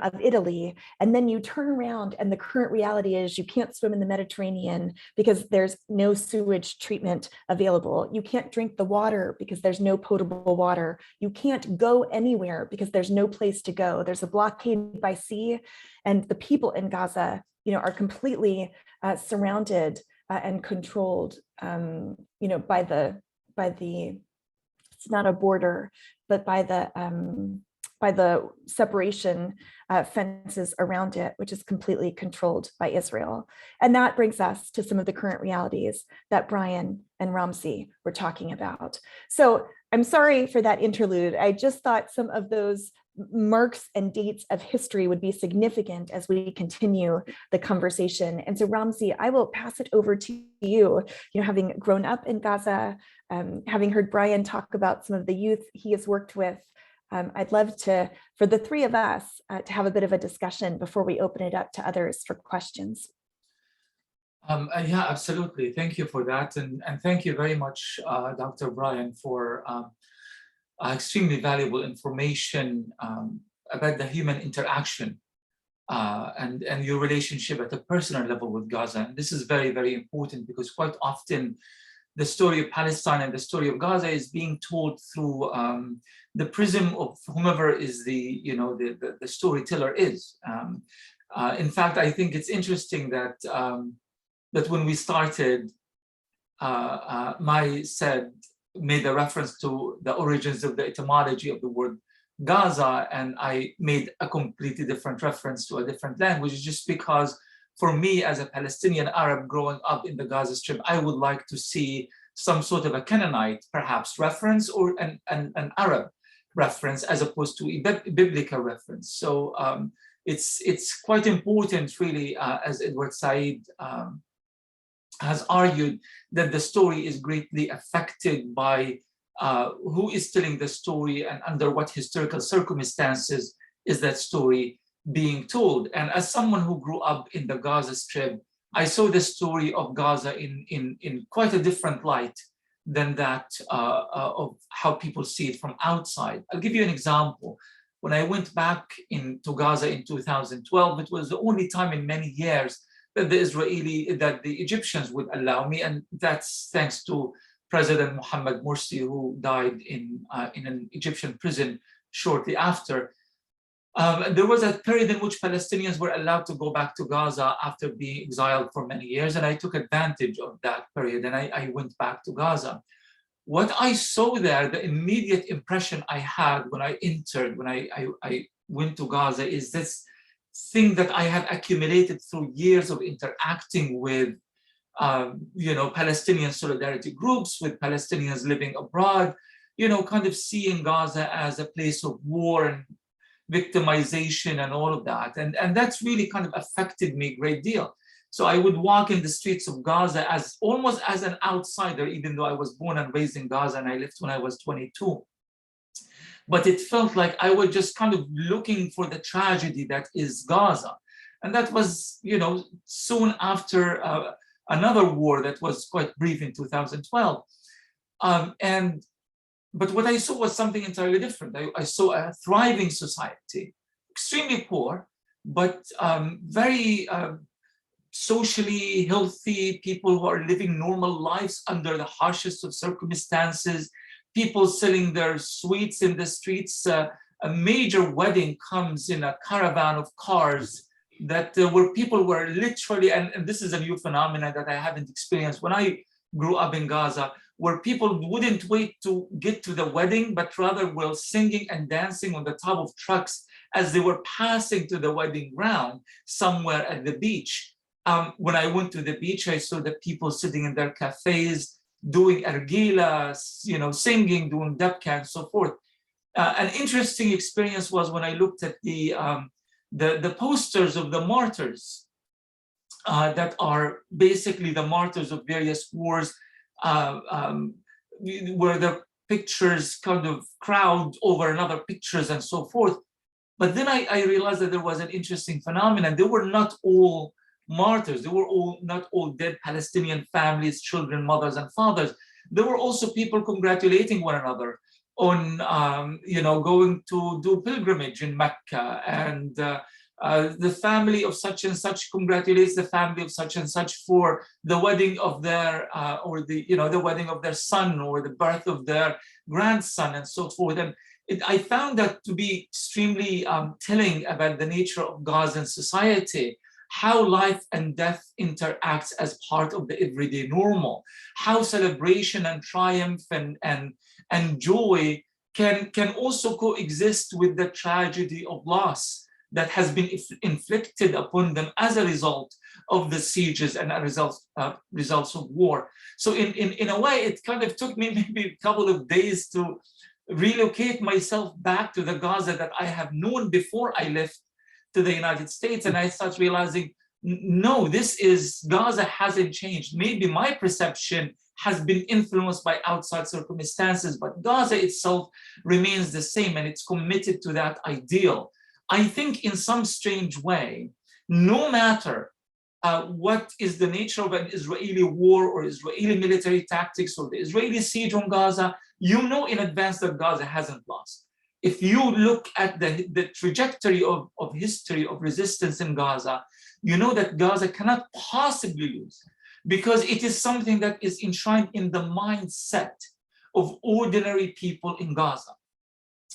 of Italy, and then you turn around and the current reality is you can't swim in the Mediterranean because there's no sewage treatment available. You can't drink the water because there's no potable water. You can't go anywhere because there's no place to go. There's a blockade by sea, and the people in Gaza, are completely surrounded and controlled, by the, it's not a border, but by the separation fences around it, which is completely controlled by Israel. And that brings us to some of the current realities that Brian and Ramsey were talking about. So I'm sorry for that interlude. I just thought some of those marks and dates of history would be significant as we continue the conversation. And so Ramsey, I will pass it over to you, having grown up in Gaza, having heard Brian talk about some of the youth he has worked with. I'd love for the 3 of us to have a bit of a discussion before we open it up to others for questions. Yeah, absolutely. Thank you for that. And thank you very much, Dr. Brian, for extremely valuable information about the human interaction and your relationship at a personal level with Gaza. And this is very, very important because quite often the story of Palestine and the story of Gaza is being told through the prism of whomever is the storyteller is. In fact, I think it's interesting that that when we started, Mai made a reference to the origins of the etymology of the word Gaza, and I made a completely different reference to a different language, just because for me as a Palestinian Arab growing up in the Gaza Strip, I would like to see some sort of a Canaanite perhaps reference or an Arab reference as opposed to a biblical reference. So it's quite important really, as Edward Said has argued, that the story is greatly affected by who is telling the story and under what historical circumstances is that story being told. And as someone who grew up in the Gaza Strip, I saw the story of Gaza in quite a different light than that of how people see it from outside. I'll give you an example. When I went back into Gaza in 2012, it was the only time in many years that the Egyptians would allow me, and that's thanks to President Mohammed Morsi, who died in an Egyptian prison shortly after. There was a period in which Palestinians were allowed to go back to Gaza after being exiled for many years, and I took advantage of that period, and I went back to Gaza. What I saw there, the immediate impression I had when I went to Gaza, is this thing that I have accumulated through years of interacting with Palestinian solidarity groups, with Palestinians living abroad, kind of seeing Gaza as a place of war and victimization and all of that. And that's really kind of affected me a great deal. So I would walk in the streets of Gaza as almost as an outsider, even though I was born and raised in Gaza and I left when I was 22. But it felt like I was just kind of looking for the tragedy that is Gaza. And that was, soon after another war that was quite brief in 2012. But what I saw was something entirely different. I saw a thriving society, extremely poor, but very socially healthy, people who are living normal lives under the harshest of circumstances, people selling their sweets in the streets. A major wedding comes in a caravan of cars that where people were literally, and this is a new phenomenon that I haven't experienced when I grew up in Gaza, where people wouldn't wait to get to the wedding, but rather were singing and dancing on the top of trucks as they were passing to the wedding ground somewhere at the beach. When I went to the beach, I saw the people sitting in their cafes, doing argila, singing, doing dabka, and so forth. An interesting experience was when I looked at the posters of the martyrs that are basically the martyrs of various wars, where the pictures kind of crowd over another pictures and so forth. But then I realized that there was an interesting phenomenon. They were not all martyrs. They were not all dead Palestinian families, children, mothers, and fathers. There were also people congratulating one another on, going to do pilgrimage in Mecca, and the family of such and such congratulates the family of such and such for the wedding of their, the wedding of their son or the birth of their grandson, and so forth. And I found that to be extremely telling about the nature of Gazan society, how life and death interacts as part of the everyday normal, how celebration and triumph and joy can also coexist with the tragedy of loss that has been inflicted upon them as a result of the sieges and a results of war. So in a way, it kind of took me maybe a couple of days to relocate myself back to the Gaza that I have known before I left to the United States. And I started realizing, no, Gaza hasn't changed. Maybe my perception has been influenced by outside circumstances, but Gaza itself remains the same, and it's committed to that ideal. I think in some strange way, no matter what is the nature of an Israeli war or Israeli military tactics or the Israeli siege on Gaza, you know in advance that Gaza hasn't lost. if you look at the trajectory of history of resistance in Gaza, you know that Gaza cannot possibly lose, because it is something that is enshrined in the mindset of ordinary people in Gaza,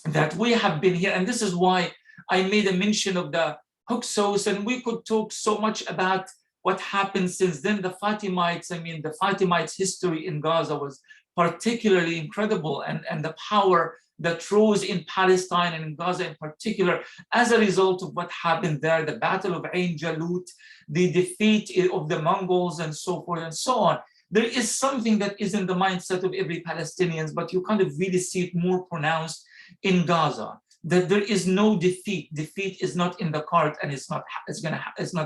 that we have been here. And this is why I made a mention of the Hyksos, and we could talk so much about what happened since then. The Fatimites, I mean, the Fatimites' history in Gaza was particularly incredible, and the power that rose in Palestine and in Gaza in particular as a result of what happened there, the Battle of Ain Jalut, the defeat of the Mongols, and so forth and so on. There is something that is in the mindset of every Palestinian, but you kind of really see it more pronounced in Gaza, that there is no defeat. Defeat is not in the card, and it's not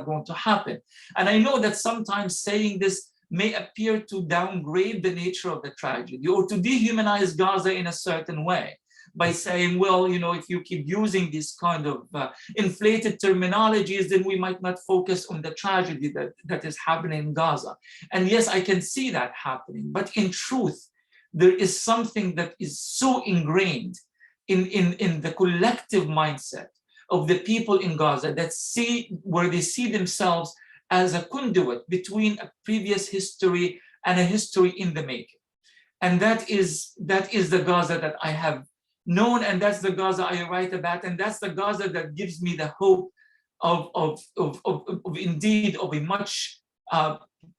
going to happen. And I know that sometimes saying this may appear to downgrade the nature of the tragedy or to dehumanize Gaza in a certain way by saying, well, you know, if you keep using this kind of inflated terminologies, then we might not focus on the tragedy that is happening in Gaza. And yes, I can see that happening, but in truth, there is something that is so ingrained in the collective mindset of the people in Gaza that where they see themselves as a conduit between a previous history and a history in the making. And that is the Gaza that I have known, and that's the Gaza I write about, and that's the Gaza that gives me the hope of indeed of a much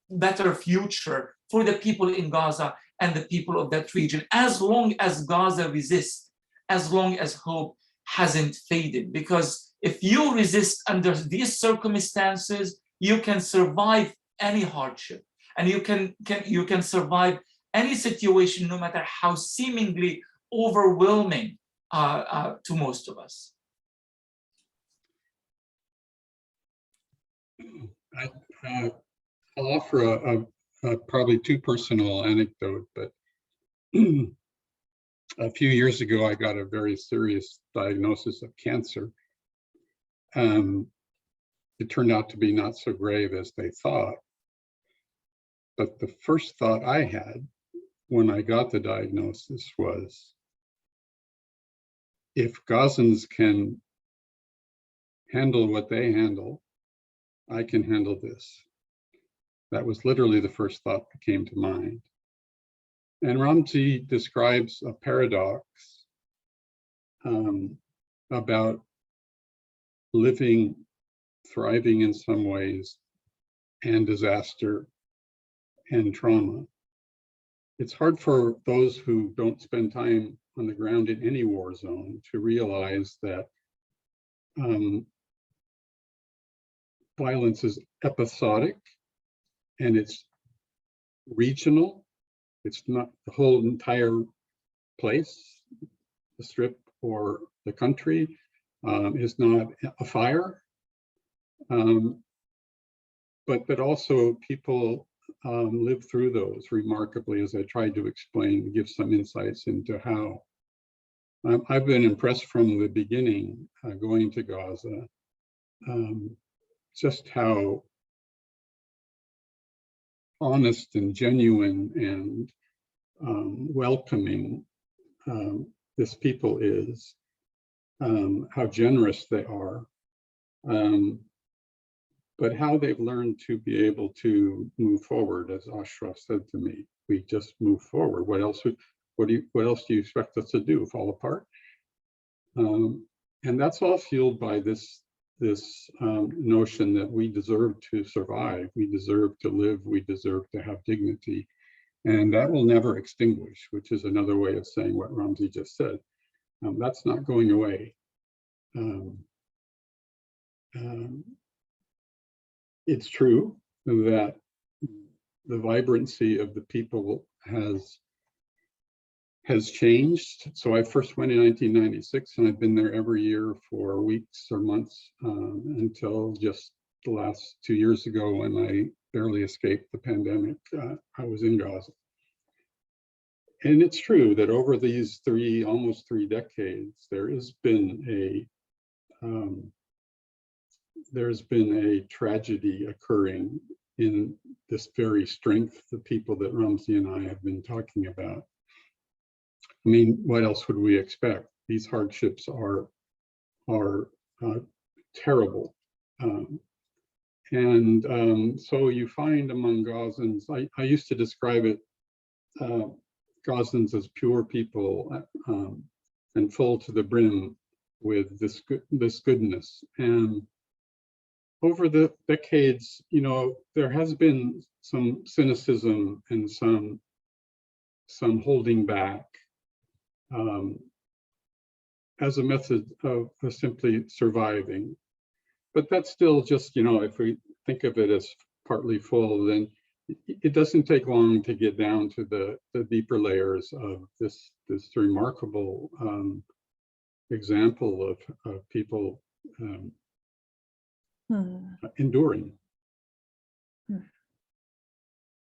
better future for the people in Gaza and the people of that region, as long as Gaza resists, as long as hope hasn't faded. Because if you resist under these circumstances, you can survive any hardship, and you can survive any situation, no matter how seemingly overwhelming to most of us. I'll offer a probably too personal anecdote, but a few years ago, I got a very serious diagnosis of cancer. It turned out to be not so grave as they thought. But the first thought I had when I got the diagnosis was, if Gazans can handle what they handle, I can handle this. That was literally the first thought that came to mind. And Ramzi describes a paradox about living, thriving in some ways, and disaster and trauma. It's hard for those who don't spend time on the ground in any war zone to realize that violence is episodic and it's regional. It's not the whole entire place, the strip or the country is not a fire. But also people live through those remarkably, as I tried to explain, to give some insights into how. I've been impressed from the beginning, going to Gaza, just how honest and genuine and welcoming this people is, how generous they are, but how they've learned to be able to move forward. As Ashraf said to me, we just move forward. What else do you expect us to do? Fall apart? And that's all fueled by this notion that we deserve to survive, we deserve to live, we deserve to have dignity, and that will never extinguish, which is another way of saying what Ramzi just said. That's not going away. It's true that the vibrancy of the people has changed. So I first went in 1996, and I've been there every year for weeks or months until just the last 2 years ago, when I barely escaped the pandemic. I was in Gaza. And it's true that over these almost three decades, there's been a tragedy occurring in this very strength, the people that Ramzi and I have been talking about. I mean, what else would we expect? these hardships are terrible. So you find among Gazans, I used to describe it, Gazans as pure people and full to the brim with this goodness. And over the decades, there has been some cynicism and some holding back as a method of simply surviving. But that's still just, if we think of it as partly full, then it doesn't take long to get down to the deeper layers of this remarkable example of people enduring.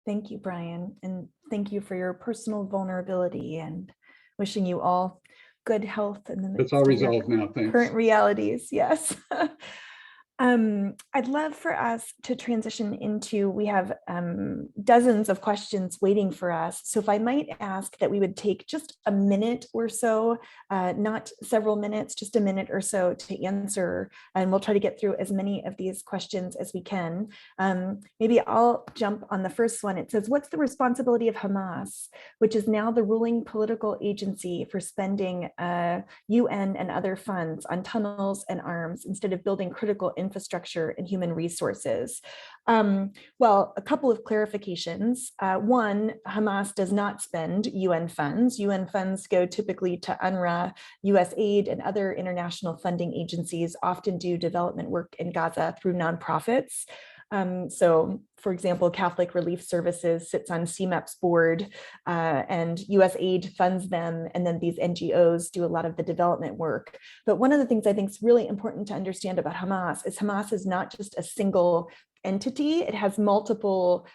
Thank you, Brian, and thank you for your personal vulnerability, and wishing you all good health in the midst It's all of resolved your now, thanks. current realities. Yes. I'd love for us to transition into, we have dozens of questions waiting for us. So if I might ask that we would take just a minute or so, not several minutes, just a minute or so to answer, and we'll try to get through as many of these questions as we can. Maybe I'll jump on the first one. It says, what's the responsibility of Hamas, which is now the ruling political agency, for spending UN and other funds on tunnels and arms instead of building critical infrastructure and human resources? Well, a couple of clarifications. One, Hamas does not spend UN funds. UN funds go typically to UNRWA, USAID, and other international funding agencies often do development work in Gaza through nonprofits. So, for example, Catholic Relief Services sits on CMEP's board, and USAID funds them, and then these NGOs do a lot of the development work. But one of the things I think is really important to understand about Hamas is not just a single entity. It has multiple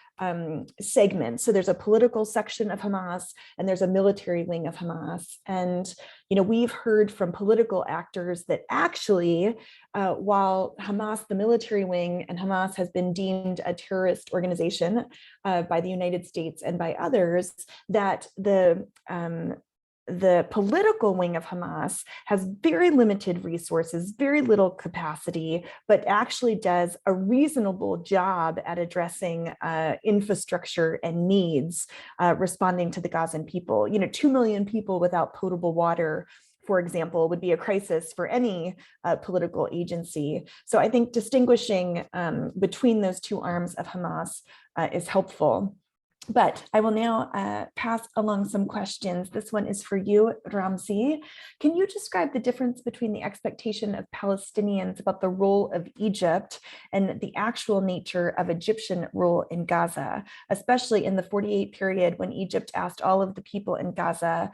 segments. So there's a political section of Hamas, and there's a military wing of Hamas. And we've heard from political actors that actually, while Hamas, the military wing, and Hamas has been deemed a terrorist organization by the United States and by others, that the political wing of Hamas has very limited resources, very little capacity, but actually does a reasonable job at addressing infrastructure and needs, responding to the Gazan people. 2 million people without potable water, for example, would be a crisis for any political agency. So I think distinguishing between those two arms of Hamas is helpful. But I will now pass along some questions. This one is for you, Ramzi. Can you describe the difference between the expectation of Palestinians about the role of Egypt and the actual nature of Egyptian rule in Gaza, especially in the 48 period when Egypt asked all of the people in Gaza,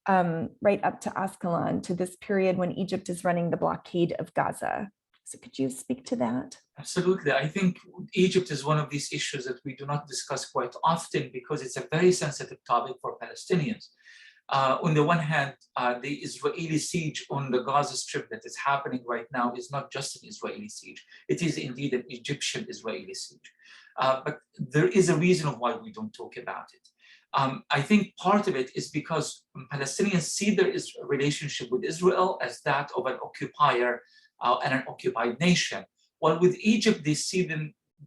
right up to Ascalon, to this period when Egypt is running the blockade of Gaza? So could you speak to that? Absolutely. I think Egypt is one of these issues that we do not discuss quite often because it's a very sensitive topic for Palestinians. On the one hand, the Israeli siege on the Gaza Strip that is happening right now is not just an Israeli siege. It is indeed an Egyptian Israeli siege. But there is a reason why we don't talk about it. I think part of it is because Palestinians see their relationship with Israel as that of an occupier and an occupied nation. While with Egypt, they see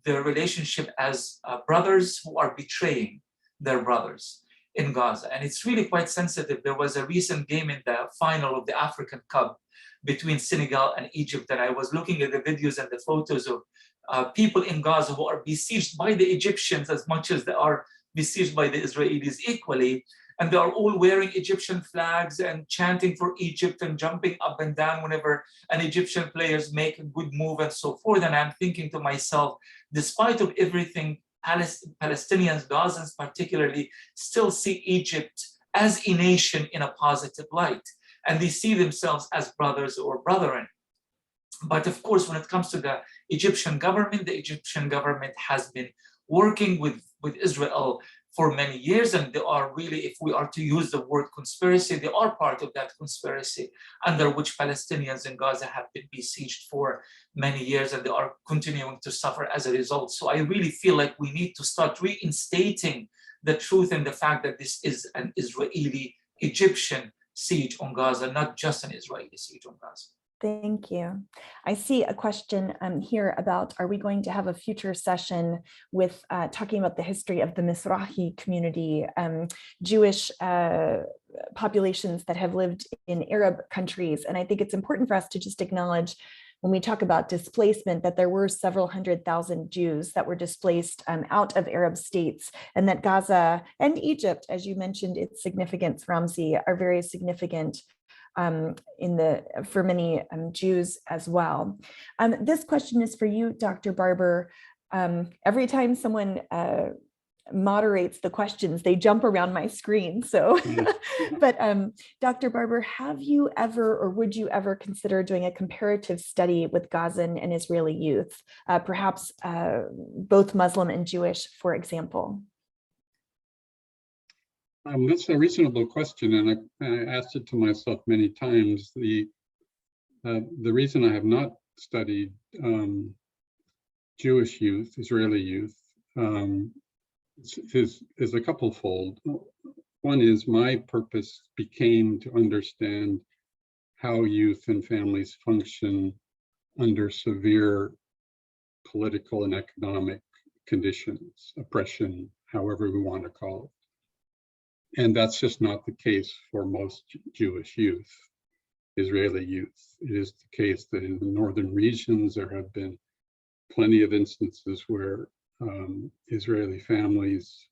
their relationship as brothers who are betraying their brothers in Gaza. And it's really quite sensitive. There was a recent game in the final of the African Cup between Senegal and Egypt, and I was looking at the videos and the photos of people in Gaza who are besieged by the Egyptians as much as they are besieged by the Israelis equally. And they are all wearing Egyptian flags and chanting for Egypt and jumping up and down whenever an Egyptian players make a good move and so forth. And I'm thinking to myself, despite of everything, Palestinians, Gazans particularly, still see Egypt as a nation in a positive light. And they see themselves as brothers or brethren. But of course, when it comes to the Egyptian government has been working with Israel for many years, and they are really, if we are to use the word conspiracy, they are part of that conspiracy under which Palestinians in Gaza have been besieged for many years, and they are continuing to suffer as a result. So I really feel like we need to start reinstating the truth and the fact that this is an Israeli-Egyptian siege on Gaza, not just an Israeli siege on Gaza. Thank you. I see a question here about, are we going to have a future session with talking about the history of the Mizrahi community, Jewish populations that have lived in Arab countries? And I think it's important for us to just acknowledge, when we talk about displacement, that there were several 100,000 Jews that were displaced out of Arab states, and that Gaza and Egypt, as you mentioned, its significance, Ramzi, are very significant for many Jews as well. This question is for you, Dr. Barber. Every time someone moderates the questions, they jump around my screen. So, but Dr. Barber, have you ever, or would you ever consider doing a comparative study with Gazan and Israeli youth, perhaps both Muslim and Jewish, for example? That's a reasonable question, and I asked it to myself many times. The reason I have not studied Jewish youth, Israeli youth, is a couple-fold. One is my purpose became to understand how youth and families function under severe political and economic conditions, oppression, however we want to call it. And that's just not the case for most Jewish youth, Israeli youth. It is the case that in the northern regions, there have been plenty of instances where Israeli families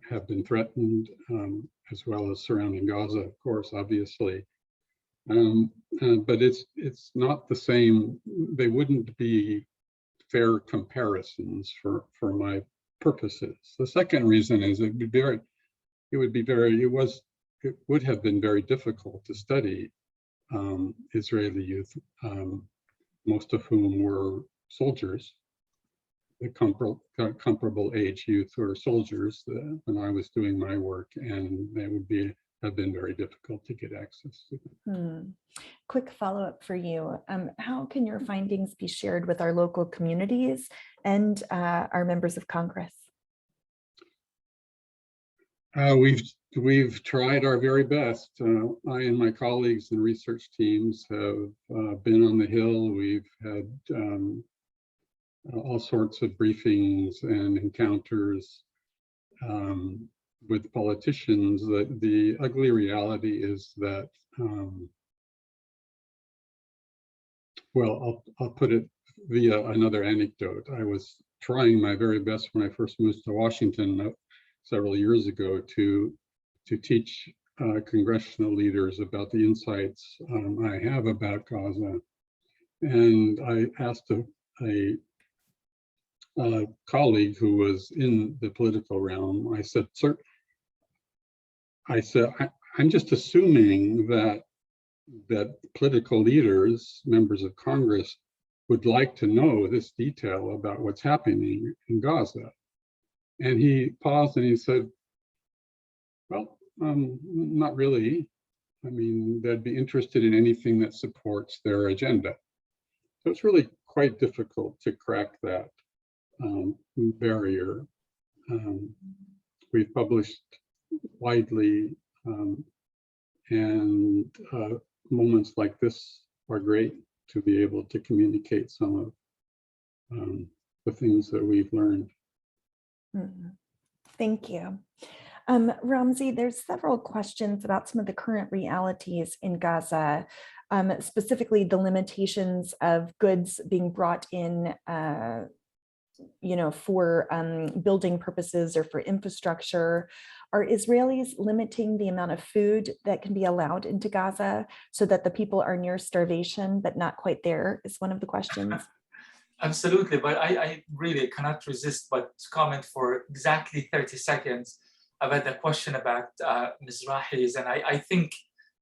have been threatened, as well as surrounding Gaza, of course, obviously. But it's not the same. They wouldn't be fair comparisons for my purposes. The second reason is it would have been very difficult to study Israeli youth, most of whom were soldiers, the comparable age youth who are soldiers when I was doing my work, and they would have been very difficult to get access to. Quick follow-up for you. How can your findings be shared with our local communities and our members of Congress? We've tried our very best. I and my colleagues and research teams have been on the Hill. We've had all sorts of briefings and encounters with politicians. The ugly reality is that, well, I'll put it via another anecdote. I was trying my very best when I first moved to Washington several years ago to teach congressional leaders about the insights I have about Gaza. And I asked a colleague who was in the political realm, I said, "Sir, I'm just assuming that political leaders, members of Congress, would like to know this detail about what's happening in Gaza." And he paused and he said, "Well, not really. I mean, they'd be interested in anything that supports their agenda." So it's really quite difficult to crack that barrier. We've published widely, and moments like this are great to be able to communicate some of the things that we've learned. Thank you. Ramzi, there's several questions about some of the current realities in Gaza, specifically the limitations of goods being brought in, for building purposes or for infrastructure. Are Israelis limiting the amount of food that can be allowed into Gaza so that the people are near starvation, but not quite there, is one of the questions. Absolutely, but I really cannot resist but comment for exactly 30 seconds about the question about Mizrahis. And I think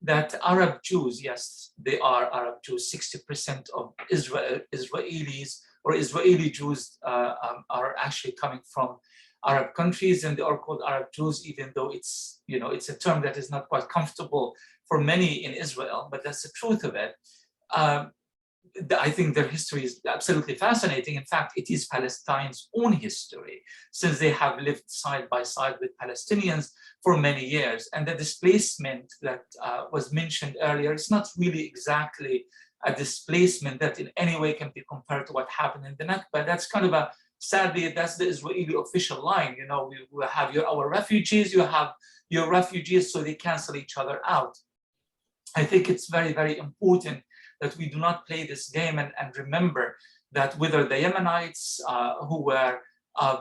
that Arab Jews, yes, they are Arab Jews. 60% of Israelis or Israeli Jews are actually coming from Arab countries, and they are called Arab Jews, even though it's a term that is not quite comfortable for many in Israel, but that's the truth of it. I think their history is absolutely fascinating. In fact, it is Palestine's own history, since they have lived side by side with Palestinians for many years. And the displacement that was mentioned earlier is not really exactly a displacement that in any way can be compared to what happened in the Nakba. That's kind of a, sadly, that's the Israeli official line. You know, we have our refugees, you have your refugees, so they cancel each other out. I think it's very, very important that we do not play this game, and remember that whether the Yemenites who were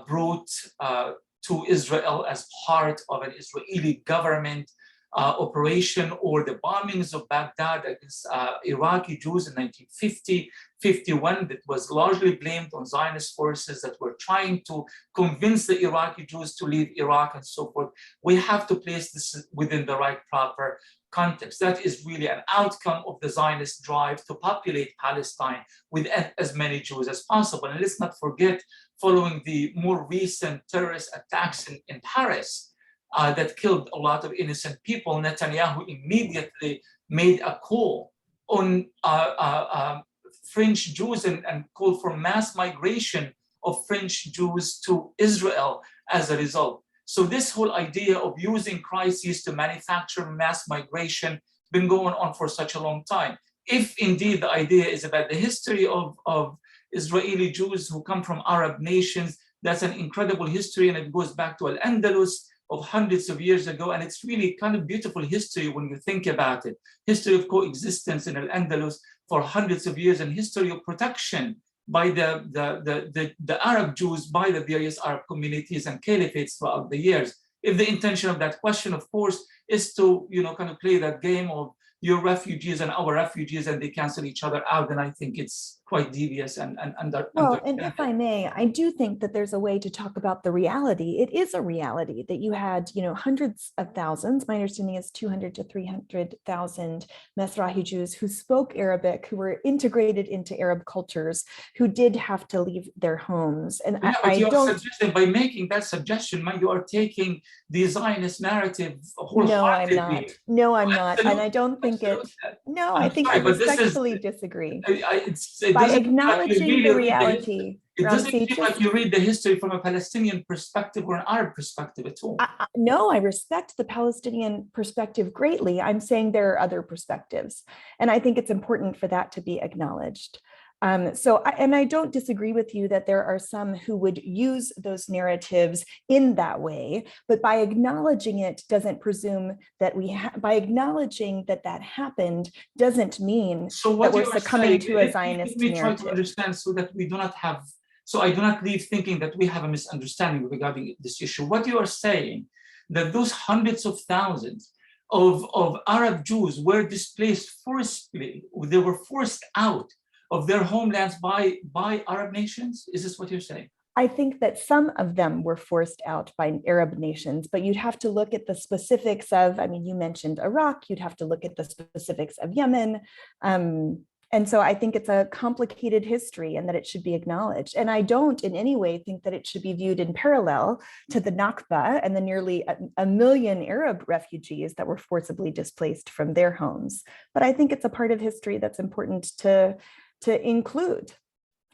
brought to Israel as part of an Israeli government operation, or the bombings of Baghdad against Iraqi Jews in 1950, 51, that was largely blamed on Zionist forces that were trying to convince the Iraqi Jews to leave Iraq and so forth. We have to place this within the right proper context. That is really an outcome of the Zionist drive to populate Palestine with as many Jews as possible. And let's not forget, following the more recent terrorist attacks in Paris that killed a lot of innocent people, Netanyahu immediately made a call on French Jews and called for mass migration of French Jews to Israel as a result. So this whole idea of using crises to manufacture mass migration been going on for such a long time. If indeed the idea is about the history of Israeli Jews who come from Arab nations, that's an incredible history, and it goes back to Al-Andalus of hundreds of years ago. And it's really kind of beautiful history when you think about it. History of coexistence in Al-Andalus for hundreds of years, and history of protection by the Arab Jews, by the various Arab communities and caliphates throughout the years. If the intention of that question, of course, is to, you know, kind of play that game of your refugees and our refugees and they cancel each other out, then I think it's quite devious and well, and if I may, I do think that there's a way to talk about the reality. It is a reality that you had, you know, hundreds of thousands, my understanding is 200 to 300,000 Mizrahi Jews who spoke Arabic, who were integrated into Arab cultures, who did have to leave their homes. And yeah, I don't. By making that suggestion, you are taking the Zionist narrative wholeheartedly. No, I'm not. No, I'm not. And I don't think it. No, I think I respectfully disagree. By acknowledging the reality. It doesn't seem like you read the history from a Palestinian perspective or an Arab perspective at all. No, I respect the Palestinian perspective greatly. I'm saying there are other perspectives. And I think it's important for that to be acknowledged. And I don't disagree with you that there are some who would use those narratives in that way, but by acknowledging it doesn't presume that by acknowledging that that happened doesn't mean that we're succumbing to a Zionist narrative. Try to understand so that we do not have, so I do not leave thinking that we have a misunderstanding regarding this issue. What you are saying, that those hundreds of thousands of Arab Jews were displaced forcibly, they were forced out of their homelands by Arab nations? Is this what you're saying? I think that some of them were forced out by Arab nations, but you'd have to look at the specifics of, I mean, you mentioned Iraq, you'd have to look at the specifics of Yemen. And so I think it's a complicated history and that it should be acknowledged. And I don't in any way think that it should be viewed in parallel to the Nakba and the nearly a million Arab refugees that were forcibly displaced from their homes. But I think it's a part of history that's important to include.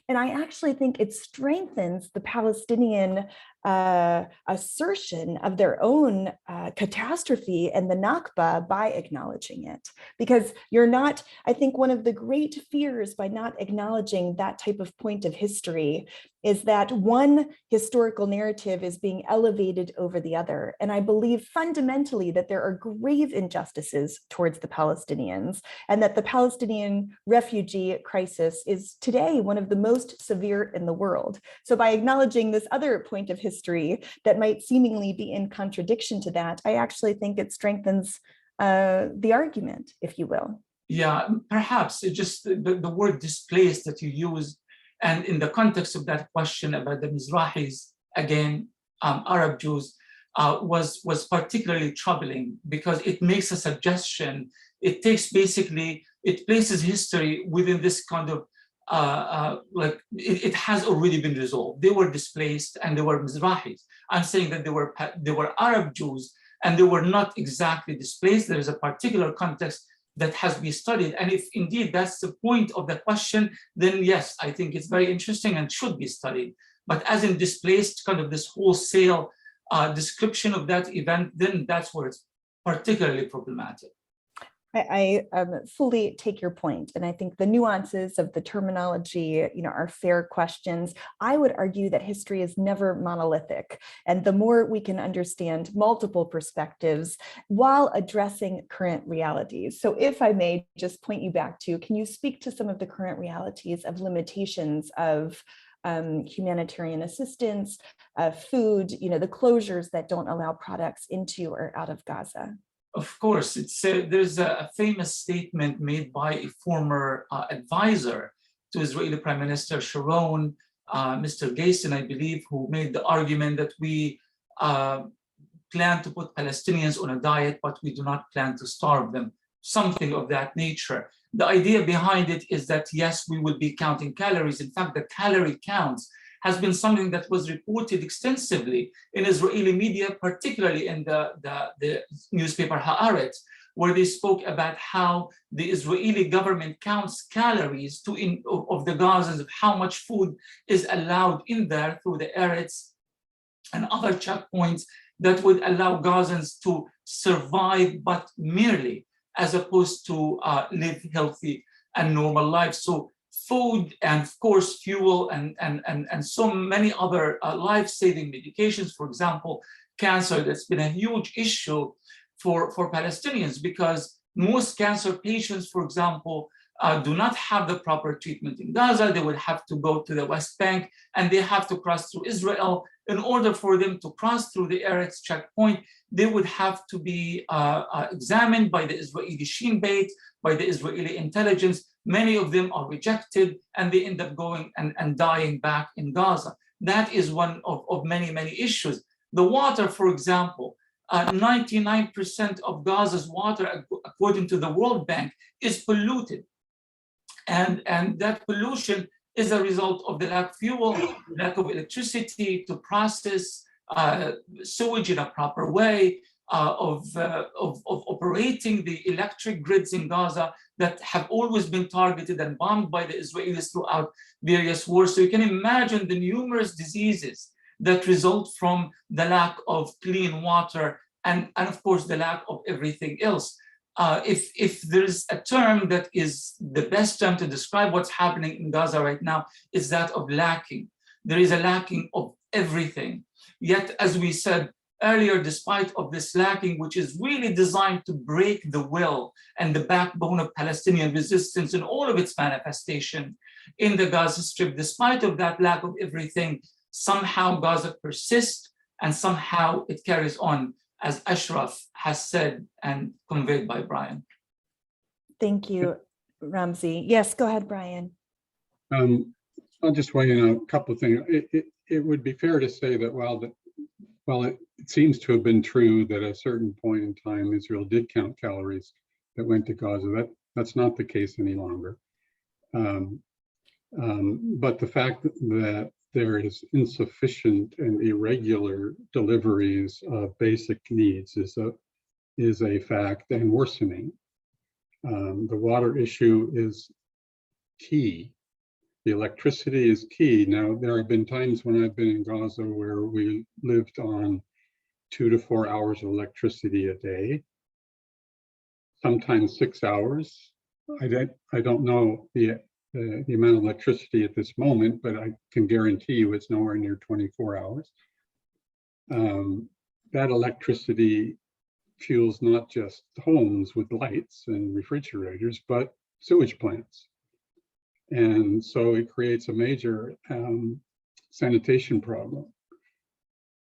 And I actually think it strengthens the Palestinian assertion of their own catastrophe and the Nakba by acknowledging it. Because you're not, I think one of the great fears by not acknowledging that type of point of history is that one historical narrative is being elevated over the other. And I believe fundamentally that there are grave injustices towards the Palestinians, and that the Palestinian refugee crisis is today one of the most severe in the world. So by acknowledging this other point of history that might seemingly be in contradiction to that, I actually think it strengthens the argument, if you will. Yeah, perhaps it just the word displaced that you use, and in the context of that question about the Mizrahis, again, Arab Jews, was particularly troubling because it makes a suggestion. It takes basically, it places history within this kind of, like it has already been resolved. They were displaced and they were Mizrahis. I'm saying that they were Arab Jews and they were not exactly displaced. There is a particular context that has been studied. And if indeed that's the point of the question, then yes, I think it's very interesting and should be studied. But as in displaced kind of this wholesale description of that event, then that's where it's particularly problematic. I fully take your point, and I think the nuances of the terminology, are fair questions. I would argue that history is never monolithic, and the more we can understand multiple perspectives while addressing current realities. So, if I may just point you back to, can you speak to some of the current realities of limitations of humanitarian assistance, food, the closures that don't allow products into or out of Gaza? Of course, there's a famous statement made by a former advisor to Israeli Prime Minister Sharon, Mr. Gayson, I believe, who made the argument that we plan to put Palestinians on a diet, but we do not plan to starve them, something of that nature. The idea behind it is that, yes, we will be counting calories. In fact, the calorie counts has been something that was reported extensively in Israeli media, particularly in the newspaper Haaretz, where they spoke about how the Israeli government counts calories of the Gazans, of how much food is allowed in there through the Eretz and other checkpoints that would allow Gazans to survive, but merely, as opposed to live healthy and normal lives. So food and, of course, fuel and so many other life-saving medications, for example, cancer, that's been a huge issue for Palestinians, because most cancer patients, for example, do not have the proper treatment in Gaza. They would have to go to the West Bank, and they have to cross through Israel. In order for them to cross through the Eretz checkpoint, they would have to be examined by the Israeli Shin Bet, by the Israeli intelligence. Many of them are rejected, and they end up going and dying back in Gaza. That is one of many, many issues. The water, for example, 99% of Gaza's water, according to the World Bank, is polluted. And that pollution is a result of the lack of fuel, lack of electricity to process sewage in a proper way, of operating the electric grids in Gaza that have always been targeted and bombed by the Israelis throughout various wars. So you can imagine the numerous diseases that result from the lack of clean water and of course, the lack of everything else. If there's a term that is the best term to describe what's happening in Gaza right now, is that of lacking. There is a lacking of everything. Yet, as we said earlier, despite of this lacking, which is really designed to break the will and the backbone of Palestinian resistance in all of its manifestation in the Gaza Strip, despite of that lack of everything, somehow Gaza persists and somehow it carries on, as Ashraf has said and conveyed by Brian. Thank you, Ramzi. Yes, go ahead, Brian. I'll just weigh in on a couple of things. It would be fair to say that while it seems to have been true that at a certain point in time, Israel did count calories that went to Gaza, that's not the case any longer. But the fact that there is insufficient and irregular deliveries of basic needs is a fact and worsening. The water issue is key. The electricity is key. Now, there have been times when I've been in Gaza where we lived on 2 to 4 hours of electricity a day, sometimes 6 hours. I don't know the amount of electricity at this moment, but I can guarantee you it's nowhere near 24 hours. That electricity fuels not just homes with lights and refrigerators, but sewage plants. And so it creates a major sanitation problem.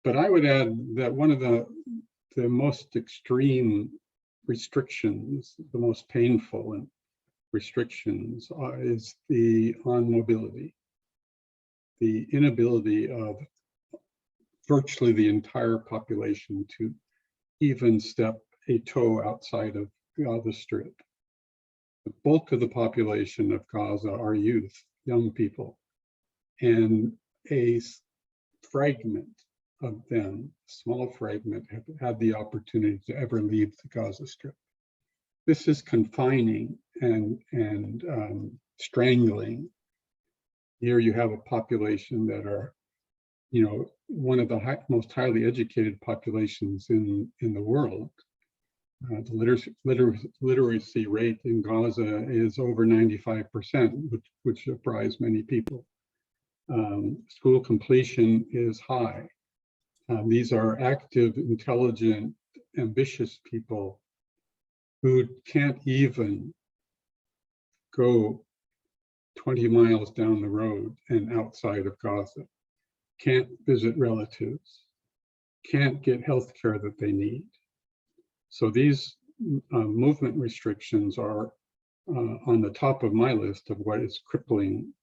But I would add that one of the most extreme restrictions, the most painful and restrictions is on mobility. The inability of virtually the entire population to even step a toe outside of Gaza Strip. The bulk of the population of Gaza are youth, young people, and a fragment of them, a small fragment, have had the opportunity to ever leave the Gaza Strip. this is confining and strangling. Here you have a population that are, one of the most highly educated populations in the world. The literacy rate in Gaza is over 95%, which surprised many people. School completion is high. These are active, intelligent, ambitious people who can't even go 20 miles down the road and outside of Gaza, can't visit relatives, can't get health care that they need. So these movement restrictions are on the top of my list of what is crippling,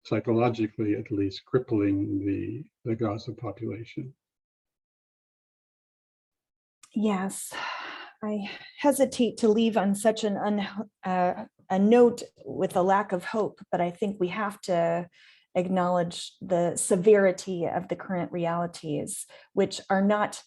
psychologically at least, crippling the Gaza population. Yes, I hesitate to leave on such a note with a lack of hope, but I think we have to acknowledge the severity of the current realities, which are not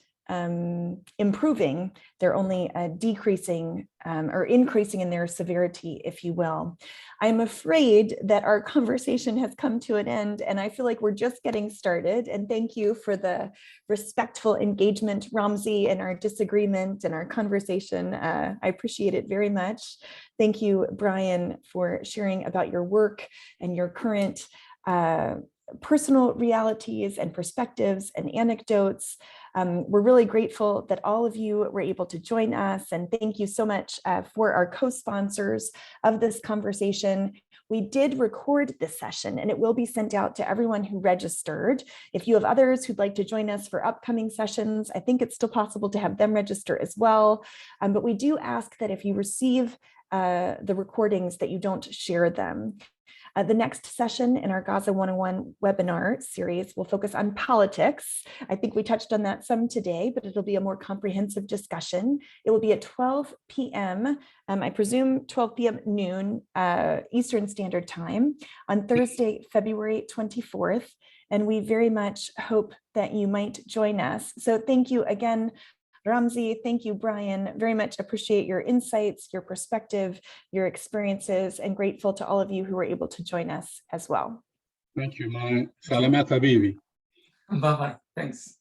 improving. They're only decreasing or increasing in their severity, if you will. I'm afraid that our conversation has come to an end, and I feel like we're just getting started. And thank you for the respectful engagement, Ramzi, in our disagreement and our conversation. I appreciate it very much. Thank you, Brian, for sharing about your work and your current personal realities and perspectives and anecdotes. We're really grateful that all of you were able to join us, and thank you so much for our co-sponsors of this conversation. We did record this session and it will be sent out to everyone who registered. If you have others who'd like to join us for upcoming sessions, I think it's still possible to have them register as well. But we do ask that if you receive the recordings that you don't share them. The next session in our Gaza 101 webinar series will focus on politics. I think we touched on that some today, but it'll be a more comprehensive discussion. It will be at 12 p.m., I presume 12 p.m. noon Eastern Standard Time on Thursday, February 24th. And we very much hope that you might join us. So thank you again, Ramzi. Thank you, Brian. Very much appreciate your insights, your perspective, your experiences, and grateful to all of you who were able to join us as well. Thank you, Mai. Salamat habibi. Bye-bye. Thanks.